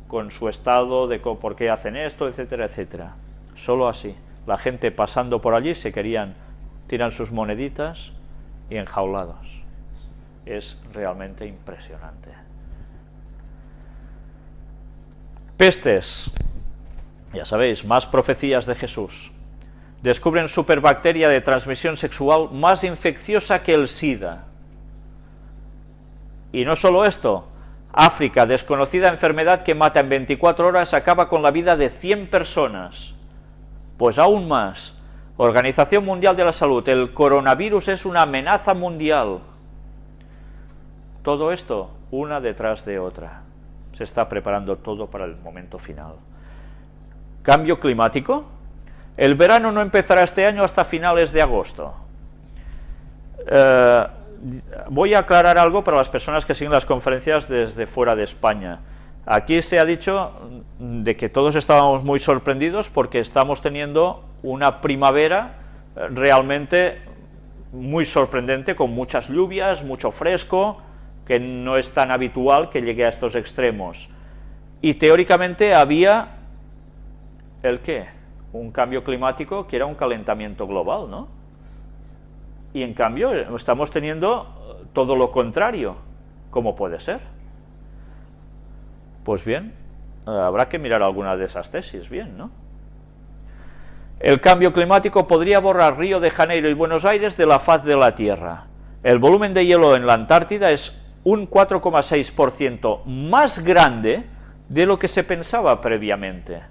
con su estado de por qué hacen esto, etcétera, etcétera. Solo así. La gente pasando por allí se querían, tiran sus moneditas y enjaulados. Es realmente impresionante. Pestes. Ya sabéis, más profecías de Jesús. Descubren superbacteria de transmisión sexual más infecciosa que el SIDA. Y no solo esto, África, desconocida enfermedad que mata en 24 horas, acaba con la vida de 100 personas. Pues aún más, Organización Mundial de la Salud, el coronavirus es una amenaza mundial. Todo esto, una detrás de otra. Se está preparando todo para el momento final. Cambio climático. El verano no empezará este año hasta finales de agosto. Voy a aclarar algo para las personas que siguen las conferencias desde fuera de España. Aquí se ha dicho de que todos estábamos muy sorprendidos porque estamos teniendo una primavera realmente muy sorprendente, con muchas lluvias, mucho fresco, que no es tan habitual que llegue a estos extremos. Y teóricamente había, ¿el qué? Un cambio climático que era un calentamiento global, ¿no? Y en cambio estamos teniendo todo lo contrario. ¿Cómo puede ser? Pues bien, habrá que mirar alguna de esas tesis, bien, ¿no? El cambio climático podría borrar Río de Janeiro y Buenos Aires de la faz de la Tierra. El volumen de hielo en la Antártida es un 4,6% más grande de lo que se pensaba previamente.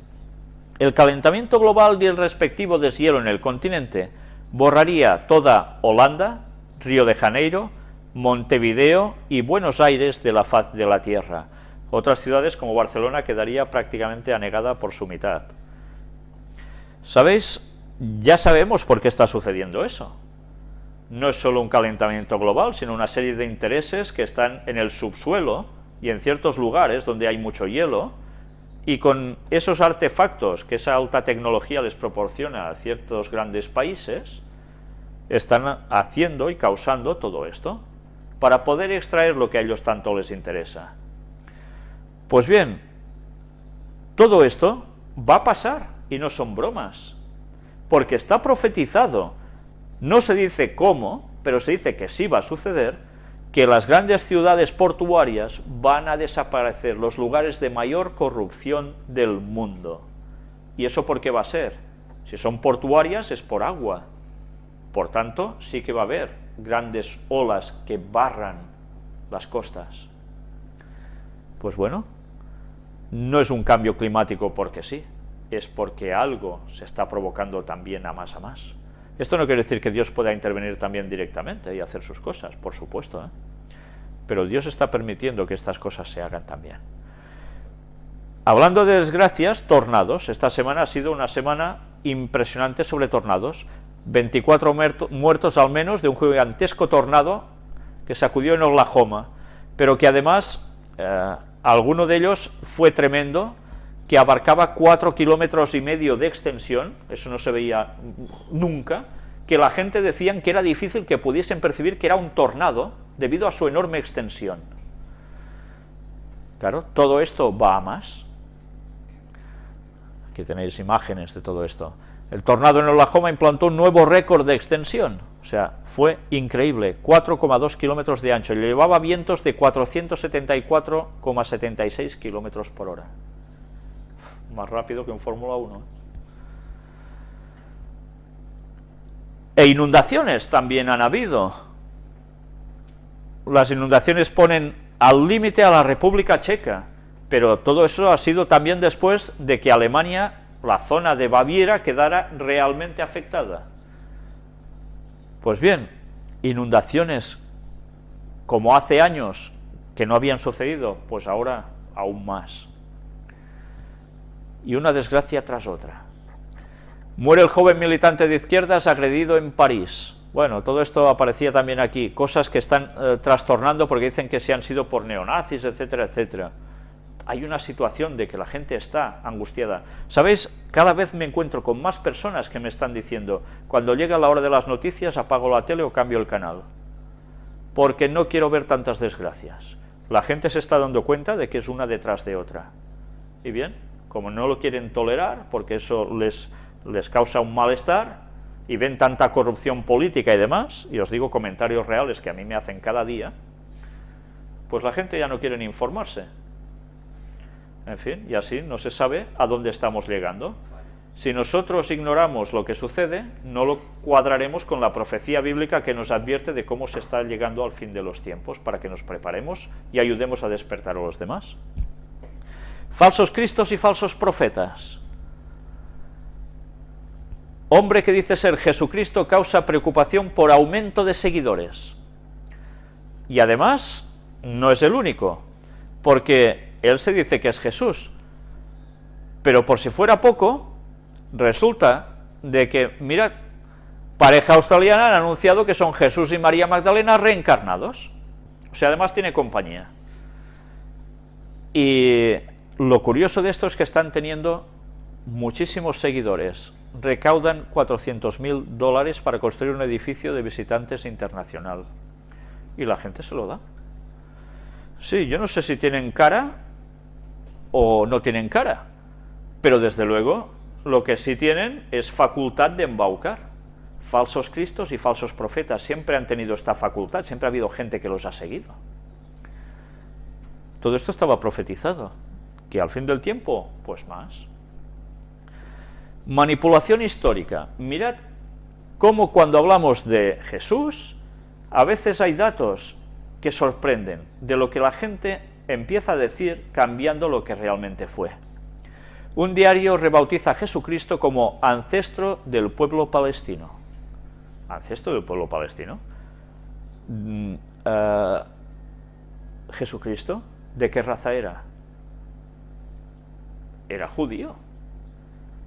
El calentamiento global y el respectivo deshielo en el continente borraría toda Holanda, Río de Janeiro, Montevideo y Buenos Aires de la faz de la Tierra. Otras ciudades como Barcelona quedaría prácticamente anegada por su mitad. ¿Sabéis? Ya sabemos por qué está sucediendo eso. No es solo un calentamiento global, sino una serie de intereses que están en el subsuelo y en ciertos lugares donde hay mucho hielo, y con esos artefactos que esa alta tecnología les proporciona a ciertos grandes países, están haciendo y causando todo esto, para poder extraer lo que a ellos tanto les interesa. Pues bien, todo esto va a pasar, y no son bromas, porque está profetizado. No se dice cómo, pero se dice que sí va a suceder, que las grandes ciudades portuarias van a desaparecer, los lugares de mayor corrupción del mundo. ¿Y eso por qué va a ser? Si son portuarias es por agua. Por tanto, sí que va a haber grandes olas que barran las costas. Pues bueno, no es un cambio climático porque sí, es porque algo se está provocando también a más. Esto no quiere decir que Dios pueda intervenir también directamente y hacer sus cosas, por supuesto, ¿eh? Pero Dios está permitiendo que estas cosas se hagan también. Hablando de desgracias, tornados. Esta semana ha sido una semana impresionante sobre tornados. 24 muertos al menos de un gigantesco tornado que sacudió en Oklahoma, pero que además alguno de ellos fue tremendo, que abarcaba 4,5 kilómetros de extensión, eso no se veía nunca, que la gente decían que era difícil que pudiesen percibir que era un tornado debido a su enorme extensión. Claro, todo esto va a más. Aquí tenéis imágenes de todo esto. El tornado en Oklahoma implantó un nuevo récord de extensión, o sea, fue increíble, 4,2 kilómetros de ancho, y llevaba vientos de 474,76 kilómetros por hora. Más rápido que un Fórmula 1. E inundaciones también han habido. Las inundaciones ponen al límite a la República Checa, pero todo eso ha sido también después de que Alemania, la zona de Baviera, quedara realmente afectada. Pues bien, inundaciones como hace años que no habían sucedido, pues ahora aún más. Y una desgracia tras otra. Muere el joven militante de izquierdas agredido en París. Bueno, todo esto aparecía también aquí, cosas que están trastornando porque dicen que se han sido por neonazis, etcétera, etcétera. Hay una situación de que la gente está angustiada. ¿Sabéis? Cada vez me encuentro con más personas que me están diciendo, cuando llega la hora de las noticias apago la tele o cambio el canal, porque no quiero ver tantas desgracias. La gente se está dando cuenta de que es una detrás de otra. Y bien, como no lo quieren tolerar, porque eso les causa un malestar, y ven tanta corrupción política y demás, y os digo comentarios reales que a mí me hacen cada día, pues la gente ya no quiere ni informarse. En fin, y así no se sabe a dónde estamos llegando. Si nosotros ignoramos lo que sucede, no lo cuadraremos con la profecía bíblica que nos advierte de cómo se está llegando al fin de los tiempos, para que nos preparemos y ayudemos a despertar a los demás. Falsos cristos y falsos profetas. Hombre que dice ser Jesucristo causa preocupación por aumento de seguidores. Y además, no es el único, porque él se dice que es Jesús. Pero por si fuera poco, resulta de que, mirad, pareja australiana han anunciado que son Jesús y María Magdalena reencarnados. O sea, además tiene compañía. Y lo curioso de esto es que están teniendo muchísimos seguidores. Recaudan $400.000 para construir un edificio de visitantes internacional. Y la gente se lo da. Sí, yo no sé si tienen cara o no tienen cara, pero desde luego lo que sí tienen es facultad de embaucar. Falsos cristos y falsos profetas siempre han tenido esta facultad, siempre ha habido gente que los ha seguido. Todo esto estaba profetizado, que al fin del tiempo, pues más. Manipulación histórica. Mirad cómo cuando hablamos de Jesús, a veces hay datos que sorprenden de lo que la gente empieza a decir cambiando lo que realmente fue. Un diario rebautiza a Jesucristo como ancestro del pueblo palestino. ¿Ancestro del pueblo palestino? ¿Jesucristo? ¿De qué raza era? Era judío.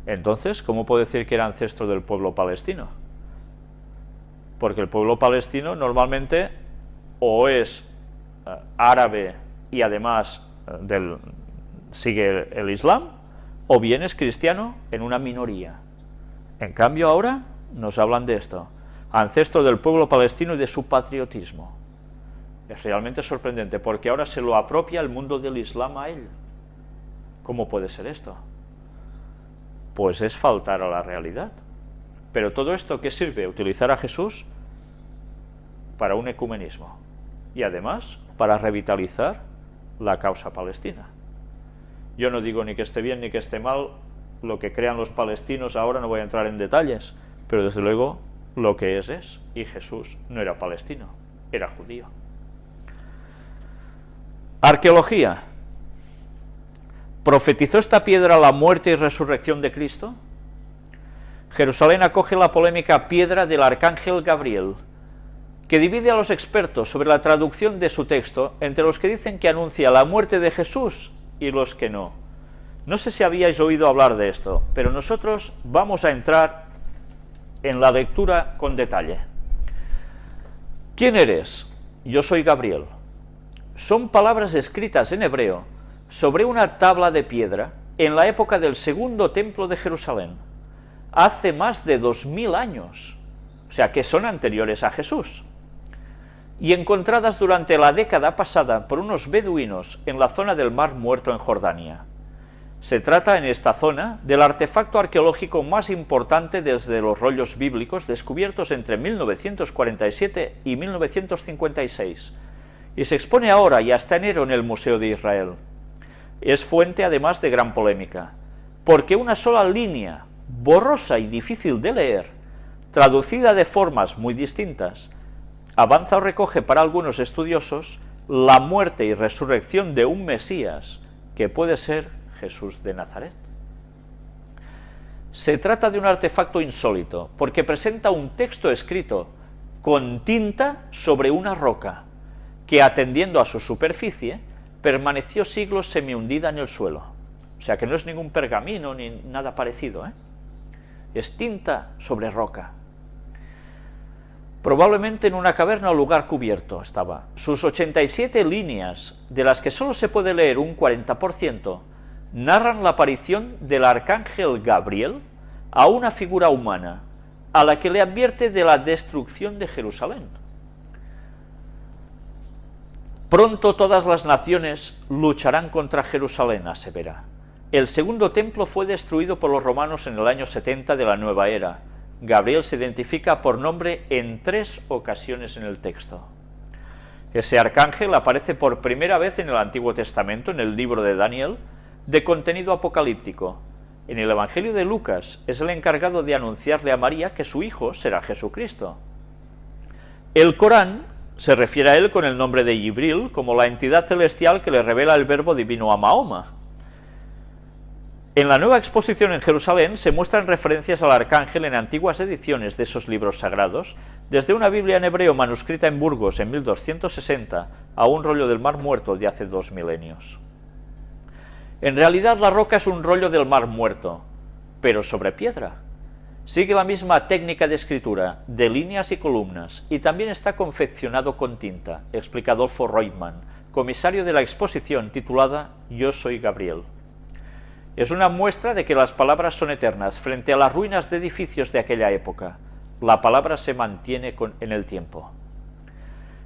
Entonces, ¿cómo puedo decir que era ancestro del pueblo palestino? Porque el pueblo palestino normalmente o es árabe y además sigue el Islam, o bien es cristiano en una minoría. En cambio ahora nos hablan de esto, ancestro del pueblo palestino y de su patriotismo. Es realmente sorprendente, porque ahora se lo apropia el mundo del Islam a él. ¿Cómo puede ser esto? Pues es faltar a la realidad. Pero todo esto, ¿qué sirve? Utilizar a Jesús para un ecumenismo y además para revitalizar la causa palestina. Yo no digo ni que esté bien ni que esté mal lo que crean los palestinos, ahora no voy a entrar en detalles, pero desde luego lo que es, y Jesús no era palestino, era judío. Arqueología. ¿Profetizó esta piedra la muerte y resurrección de Cristo? Jerusalén acoge la polémica piedra del arcángel Gabriel, que divide a los expertos sobre la traducción de su texto entre los que dicen que anuncia la muerte de Jesús y los que no. No sé si habíais oído hablar de esto, pero nosotros vamos a entrar en la lectura con detalle. ¿Quién eres? Yo soy Gabriel. Son palabras escritas en hebreo sobre una tabla de piedra en la época del segundo templo de Jerusalén, hace más de 2000 años, o sea que son anteriores a Jesús, y encontradas durante la década pasada por unos beduinos en la zona del Mar Muerto en Jordania. Se trata en esta zona del artefacto arqueológico más importante desde los rollos bíblicos descubiertos entre 1947 y 1956, y se expone ahora y hasta enero en el Museo de Israel. Es fuente además de gran polémica, porque una sola línea, borrosa y difícil de leer, traducida de formas muy distintas, avanza o recoge para algunos estudiosos la muerte y resurrección de un Mesías, que puede ser Jesús de Nazaret. Se trata de un artefacto insólito, porque presenta un texto escrito con tinta sobre una roca, que atendiendo a su superficie, permaneció siglos semihundida en el suelo. O sea que no es ningún pergamino ni nada parecido, es tinta sobre roca. Probablemente en una caverna o lugar cubierto estaba. Sus 87 líneas, de las que solo se puede leer un 40%, narran la aparición del arcángel Gabriel a una figura humana, a la que le advierte de la destrucción de Jerusalén. Pronto todas las naciones lucharán contra Jerusalén, asevera. El segundo templo fue destruido por los romanos en el año 70 de la nueva era. Gabriel se identifica por nombre en 3 ocasiones en el texto. Ese arcángel aparece por primera vez en el Antiguo Testamento, en el libro de Daniel, de contenido apocalíptico. En el Evangelio de Lucas es el encargado de anunciarle a María que su hijo será Jesucristo. El Corán se refiere a él con el nombre de Jibril, como la entidad celestial que le revela el verbo divino a Mahoma. En la nueva exposición en Jerusalén se muestran referencias al arcángel en antiguas ediciones de esos libros sagrados, desde una Biblia en hebreo manuscrita en Burgos en 1260 a un rollo del Mar Muerto de hace 2 milenios. En realidad la roca es un rollo del Mar Muerto, pero sobre piedra. Sigue la misma técnica de escritura, de líneas y columnas, y también está confeccionado con tinta, explica Adolfo Reutemann, comisario de la exposición titulada Yo soy Gabriel. Es una muestra de que las palabras son eternas frente a las ruinas de edificios de aquella época. La palabra se mantiene en el tiempo.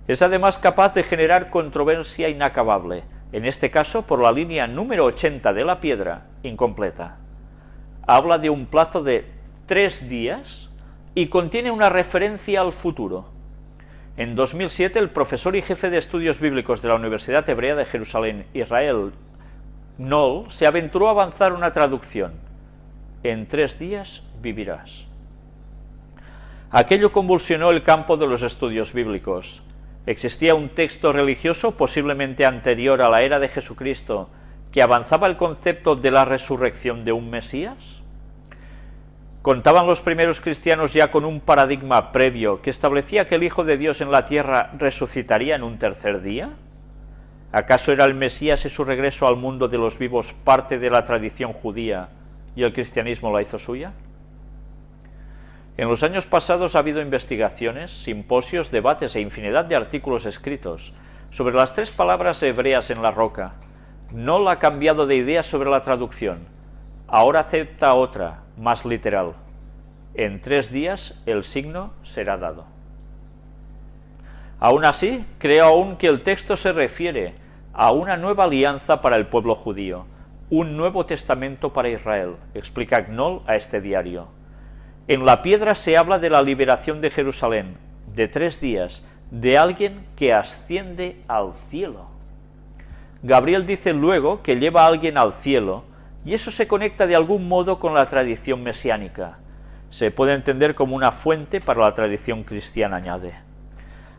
Es además capaz de generar controversia inacabable, en este caso por la línea número 80 de la piedra, incompleta. Habla de un plazo de 3 días y contiene una referencia al futuro. En 2007, el profesor y jefe de estudios bíblicos de la Universidad Hebrea de Jerusalén, Israel Knoll, se aventuró a avanzar una traducción. En 3 días vivirás. Aquello convulsionó el campo de los estudios bíblicos. ¿Existía un texto religioso, posiblemente anterior a la era de Jesucristo, que avanzaba el concepto de la resurrección de un Mesías? ¿Contaban los primeros cristianos ya con un paradigma previo que establecía que el Hijo de Dios en la tierra resucitaría en un 3er día? ¿Acaso era el Mesías y su regreso al mundo de los vivos parte de la tradición judía y el cristianismo la hizo suya? En los años pasados ha habido investigaciones, simposios, debates e infinidad de artículos escritos sobre las 3 palabras hebreas en la roca. Knoll ha cambiado de idea sobre la traducción. Ahora acepta otra, más literal. En 3 días el signo será dado. Aún así, creo aún que el texto se refiere a una nueva alianza para el pueblo judío, un nuevo testamento para Israel, explica Knoll a este diario. En la piedra se habla de la liberación de Jerusalén, de 3 días, de alguien que asciende al cielo. Gabriel dice luego que lleva a alguien al cielo, y eso se conecta de algún modo con la tradición mesiánica. Se puede entender como una fuente para la tradición cristiana, añade.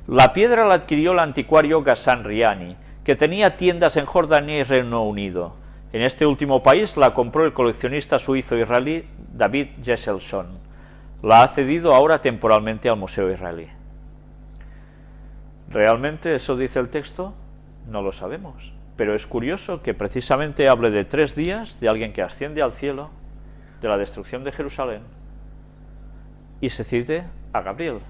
La piedra la adquirió el anticuario Ghassan Riani, que tenía tiendas en Jordania y Reino Unido. En este último país la compró el coleccionista suizo-israelí David Jesselson. La ha cedido ahora temporalmente al Museo Israelí. ¿Realmente eso dice el texto? No lo sabemos, pero es curioso que precisamente hable de 3 días, de alguien que asciende al cielo, de la destrucción de Jerusalén, y se cite a Gabriel.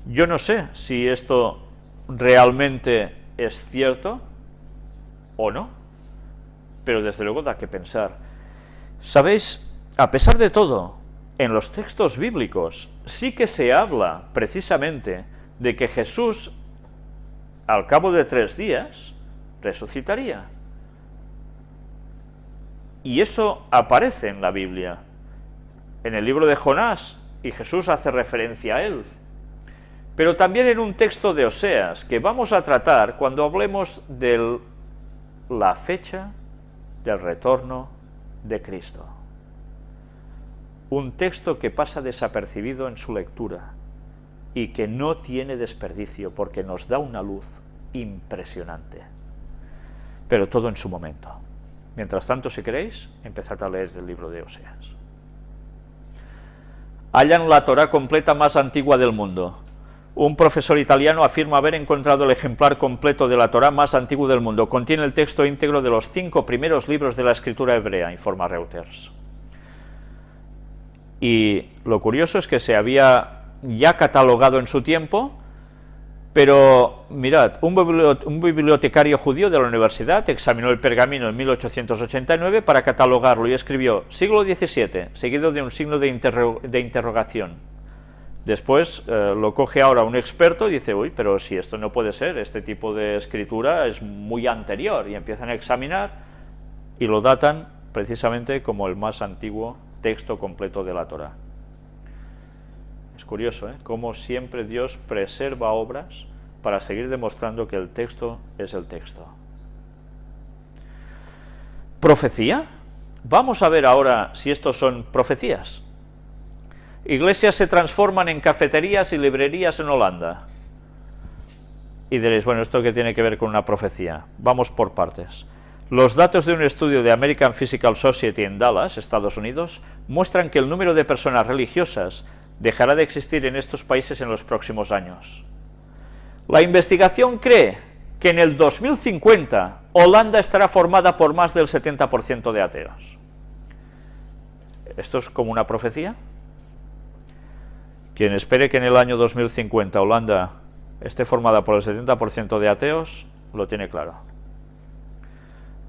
Yo no sé si esto realmente es cierto o no, pero desde luego da que pensar. ¿Sabéis? A pesar de todo, en los textos bíblicos sí que se habla precisamente de que Jesús, al cabo de 3 días, resucitaría. Y eso aparece en la Biblia. En el libro de Jonás, y Jesús hace referencia a él. Pero también en un texto de Oseas, que vamos a tratar cuando hablemos de la fecha del retorno de Cristo. Un texto que pasa desapercibido en su lectura y que no tiene desperdicio porque nos da una luz impresionante. Pero todo en su momento. Mientras tanto, si queréis, empezad a leer el libro de Oseas. Hallan la Torá completa más antigua del mundo. Un profesor italiano afirma haber encontrado el ejemplar completo de la Torá más antiguo del mundo. Contiene el texto íntegro de los 5 primeros libros de la escritura hebrea, informa Reuters. Y lo curioso es que se había ya catalogado en su tiempo, pero mirad, un bibliotecario judío de la universidad examinó el pergamino en 1889 para catalogarlo y escribió siglo XVII, seguido de un signo de interrogación. Después lo coge ahora un experto y dice, uy, pero si esto no puede ser, este tipo de escritura es muy anterior, y empiezan a examinar y lo datan precisamente como el más antiguo texto completo de la Torá. Es curioso, ¿eh?, cómo siempre Dios preserva obras para seguir demostrando que el texto es el texto. ¿Profecía? Vamos a ver ahora si estos son profecías. Iglesias se transforman en cafeterías y librerías en Holanda. Y diréis, bueno, ¿esto qué tiene que ver con una profecía? Vamos por partes. Los datos de un estudio de American Physical Society en Dallas, Estados Unidos, muestran que el número de personas religiosas dejará de existir en estos países en los próximos años. La investigación cree que en el 2050 Holanda estará formada por más del 70% de ateos. ¿Esto es como una profecía? Quien espere que en el año 2050 Holanda esté formada por el 70% de ateos, lo tiene claro.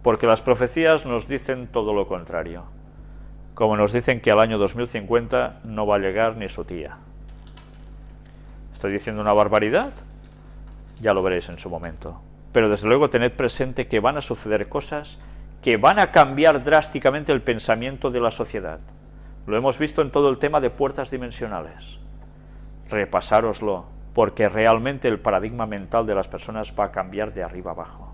Porque las profecías nos dicen todo lo contrario. Como nos dicen que al año 2050 no va a llegar ni su tía. ¿Estoy diciendo una barbaridad? Ya lo veréis en su momento. Pero desde luego tened presente que van a suceder cosas que van a cambiar drásticamente el pensamiento de la sociedad. Lo hemos visto en todo el tema de puertas dimensionales. Repasároslo, porque realmente el paradigma mental de las personas va a cambiar de arriba abajo.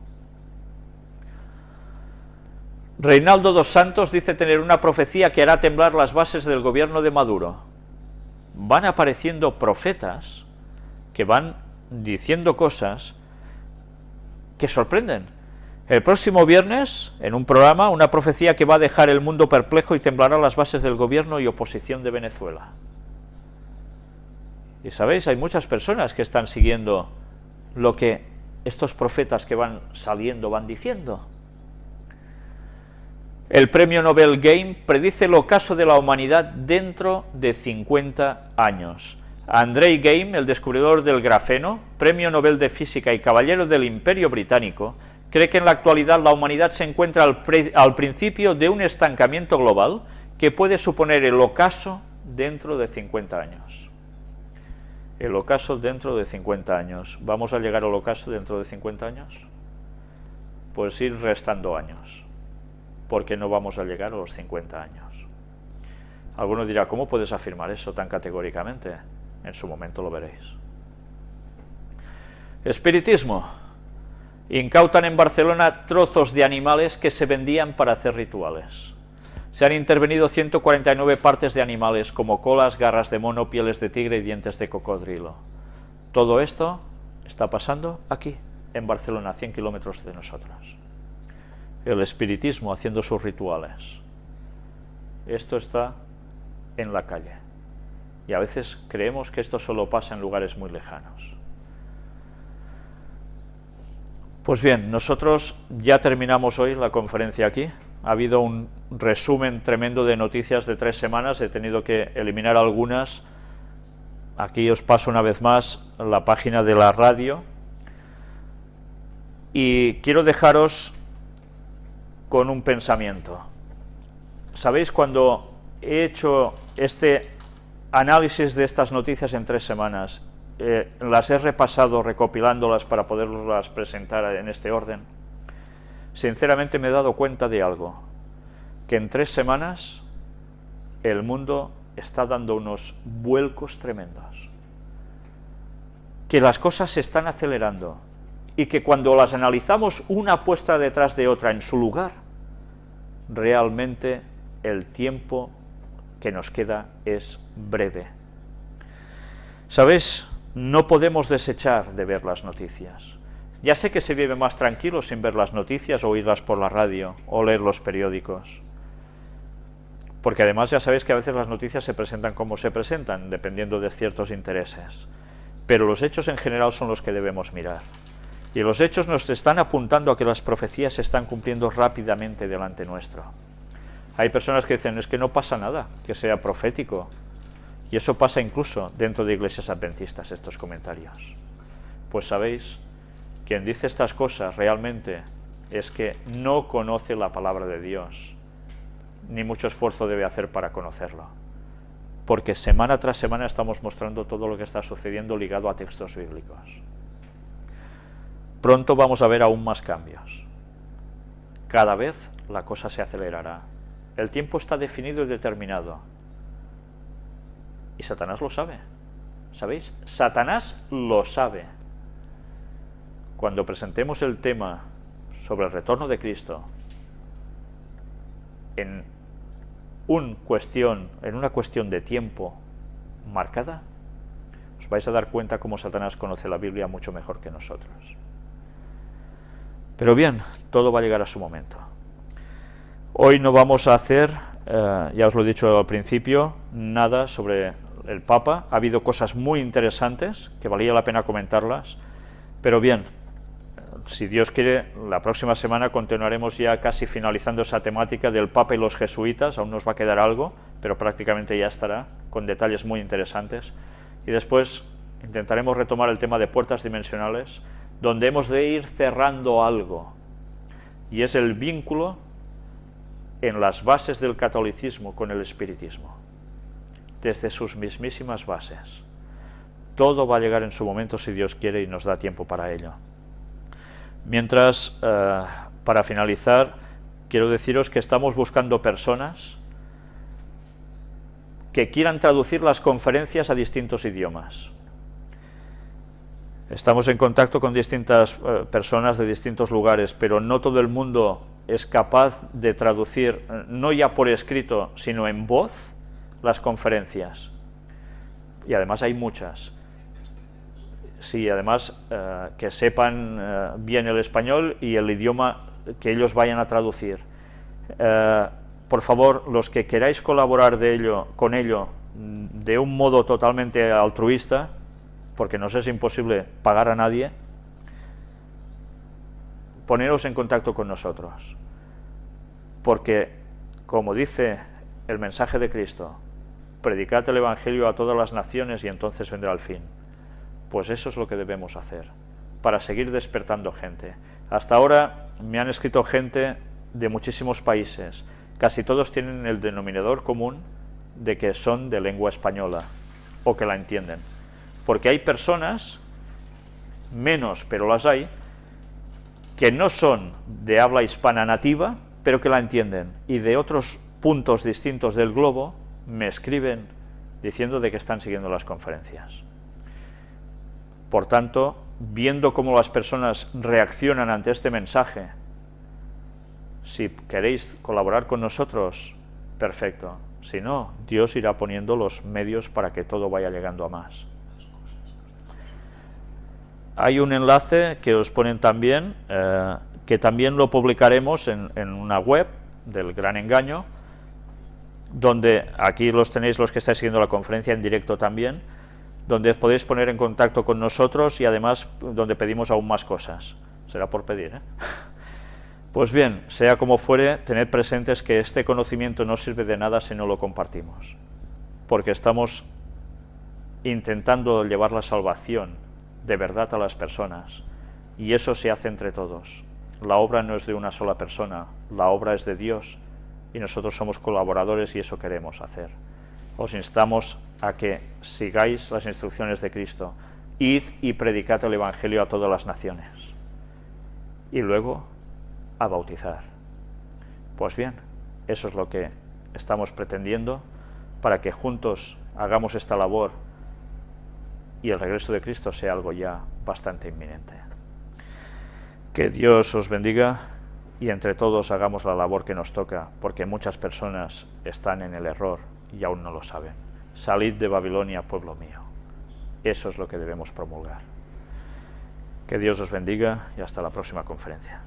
Reinaldo dos Santos dice tener una profecía que hará temblar las bases del gobierno de Maduro. Van apareciendo profetas que van diciendo cosas que sorprenden. El próximo viernes, en un programa, una profecía que va a dejar el mundo perplejo y temblará las bases del gobierno y oposición de Venezuela. Y sabéis, hay muchas personas que están siguiendo lo que estos profetas que van saliendo van diciendo. El premio Nobel Game predice el ocaso de la humanidad dentro de 50 años. Andrei Game, el descubridor del grafeno, premio Nobel de Física y caballero del Imperio Británico, cree que en la actualidad la humanidad se encuentra al principio de un estancamiento global que puede suponer el ocaso dentro de 50 años. El ocaso dentro de 50 años. ¿Vamos a llegar al ocaso dentro de 50 años? Pues ir restando años, porque no vamos a llegar a los 50 años. Alguno dirá, ¿cómo puedes afirmar eso tan categóricamente? En su momento lo veréis. Espiritismo. Incautan en Barcelona trozos de animales que se vendían para hacer rituales. Se han intervenido 149 partes de animales, como colas, garras de mono, pieles de tigre y dientes de cocodrilo. Todo esto está pasando aquí, en Barcelona, a 100 kilómetros de nosotros. El espiritismo haciendo sus rituales. Esto está en la calle. Y a veces creemos que esto solo pasa en lugares muy lejanos. Pues bien, nosotros ya terminamos hoy la conferencia aquí. Ha habido un resumen tremendo de noticias de 3 semanas, he tenido que eliminar algunas. Aquí os paso una vez más la página de la radio. Y quiero dejaros con un pensamiento. ¿Sabéis? Cuando he hecho este análisis de estas noticias en 3 semanas, las he repasado recopilándolas para poderlas presentar en este orden, sinceramente me he dado cuenta de algo, que en 3 semanas el mundo está dando unos vuelcos tremendos, que las cosas se están acelerando y que cuando las analizamos una puesta detrás de otra en su lugar, realmente el tiempo que nos queda es breve. ¿Sabéis? No podemos desechar de ver las noticias. Ya sé que se vive más tranquilo sin ver las noticias o oírlas por la radio o leer los periódicos. Porque además ya sabéis que a veces las noticias se presentan como se presentan, dependiendo de ciertos intereses. Pero los hechos en general son los que debemos mirar. Y los hechos nos están apuntando a que las profecías se están cumpliendo rápidamente delante nuestro. Hay personas que dicen, es que no pasa nada que sea profético. Y eso pasa incluso dentro de iglesias adventistas, estos comentarios. Pues sabéis, quien dice estas cosas realmente es que no conoce la palabra de Dios, ni mucho esfuerzo debe hacer para conocerlo. porque semana tras semana estamos mostrando todo lo que está sucediendo ligado a textos bíblicos. Pronto vamos a ver aún más cambios. Cada vez la cosa se acelerará. El tiempo está definido y determinado. Y Satanás lo sabe. ¿Sabéis? Satanás lo sabe. Cuando presentemos el tema sobre el retorno de Cristo, en una cuestión de tiempo marcada, os vais a dar cuenta cómo Satanás conoce la Biblia mucho mejor que nosotros. Pero bien, todo va a llegar a su momento. Hoy no vamos a hacer, ya os lo he dicho al principio, nada sobre el Papa. Ha habido cosas muy interesantes que valía la pena comentarlas, pero bien, si Dios quiere, la próxima semana continuaremos ya casi finalizando esa temática del Papa y los jesuitas. Aún nos va a quedar algo, pero prácticamente ya estará, con detalles muy interesantes. Y después intentaremos retomar el tema de puertas dimensionales, donde hemos de ir cerrando algo, y es el vínculo en las bases del catolicismo con el espiritismo, desde sus mismísimas bases. Todo va a llegar en su momento si Dios quiere y nos da tiempo para ello. Mientras, para finalizar, quiero deciros que estamos buscando personas que quieran traducir las conferencias a distintos idiomas. Estamos en contacto con distintas personas de distintos lugares, pero no todo el mundo es capaz de traducir, no ya por escrito, sino en voz, las conferencias. Y además hay muchas. Sí, además que sepan bien el español y el idioma que ellos vayan a traducir. Por favor, los que queráis colaborar con ello de un modo totalmente altruista, porque nos es imposible pagar a nadie, poneros en contacto con nosotros, porque, como dice el mensaje de Cristo, predicad el Evangelio a todas las naciones y entonces vendrá el fin. Pues eso es lo que debemos hacer, para seguir despertando gente. Hasta ahora me han escrito gente de muchísimos países, casi todos tienen el denominador común de que son de lengua española, o que la entienden. Porque hay personas, menos, pero las hay, que no son de habla hispana nativa, pero que la entienden, y de otros puntos distintos del globo me escriben diciendo de que están siguiendo las conferencias. Por tanto, viendo cómo las personas reaccionan ante este mensaje, si queréis colaborar con nosotros, perfecto. Si no, Dios irá poniendo los medios para que todo vaya llegando a más. Hay un enlace que os ponen también, que también lo publicaremos en una web del Gran Engaño, donde aquí los tenéis los que estáis siguiendo la conferencia en directo también, donde os podéis poner en contacto con nosotros y además donde pedimos aún más cosas. Será por pedir, ¿eh? Pues bien, sea como fuere, tened presentes que este conocimiento no sirve de nada si no lo compartimos, porque estamos intentando llevar la salvación de verdad a las personas, y eso se hace entre todos. La obra no es de una sola persona, la obra es de Dios, y nosotros somos colaboradores y eso queremos hacer. Os instamos a que sigáis las instrucciones de Cristo. Id y predicad el Evangelio a todas las naciones. Y luego a bautizar. Pues bien, eso es lo que estamos pretendiendo para que juntos hagamos esta labor y el regreso de Cristo sea algo ya bastante inminente. Que Dios os bendiga y entre todos hagamos la labor que nos toca, porque muchas personas están en el error y aún no lo saben. Salid de Babilonia, pueblo mío. Eso es lo que debemos promulgar. Que Dios os bendiga y hasta la próxima conferencia.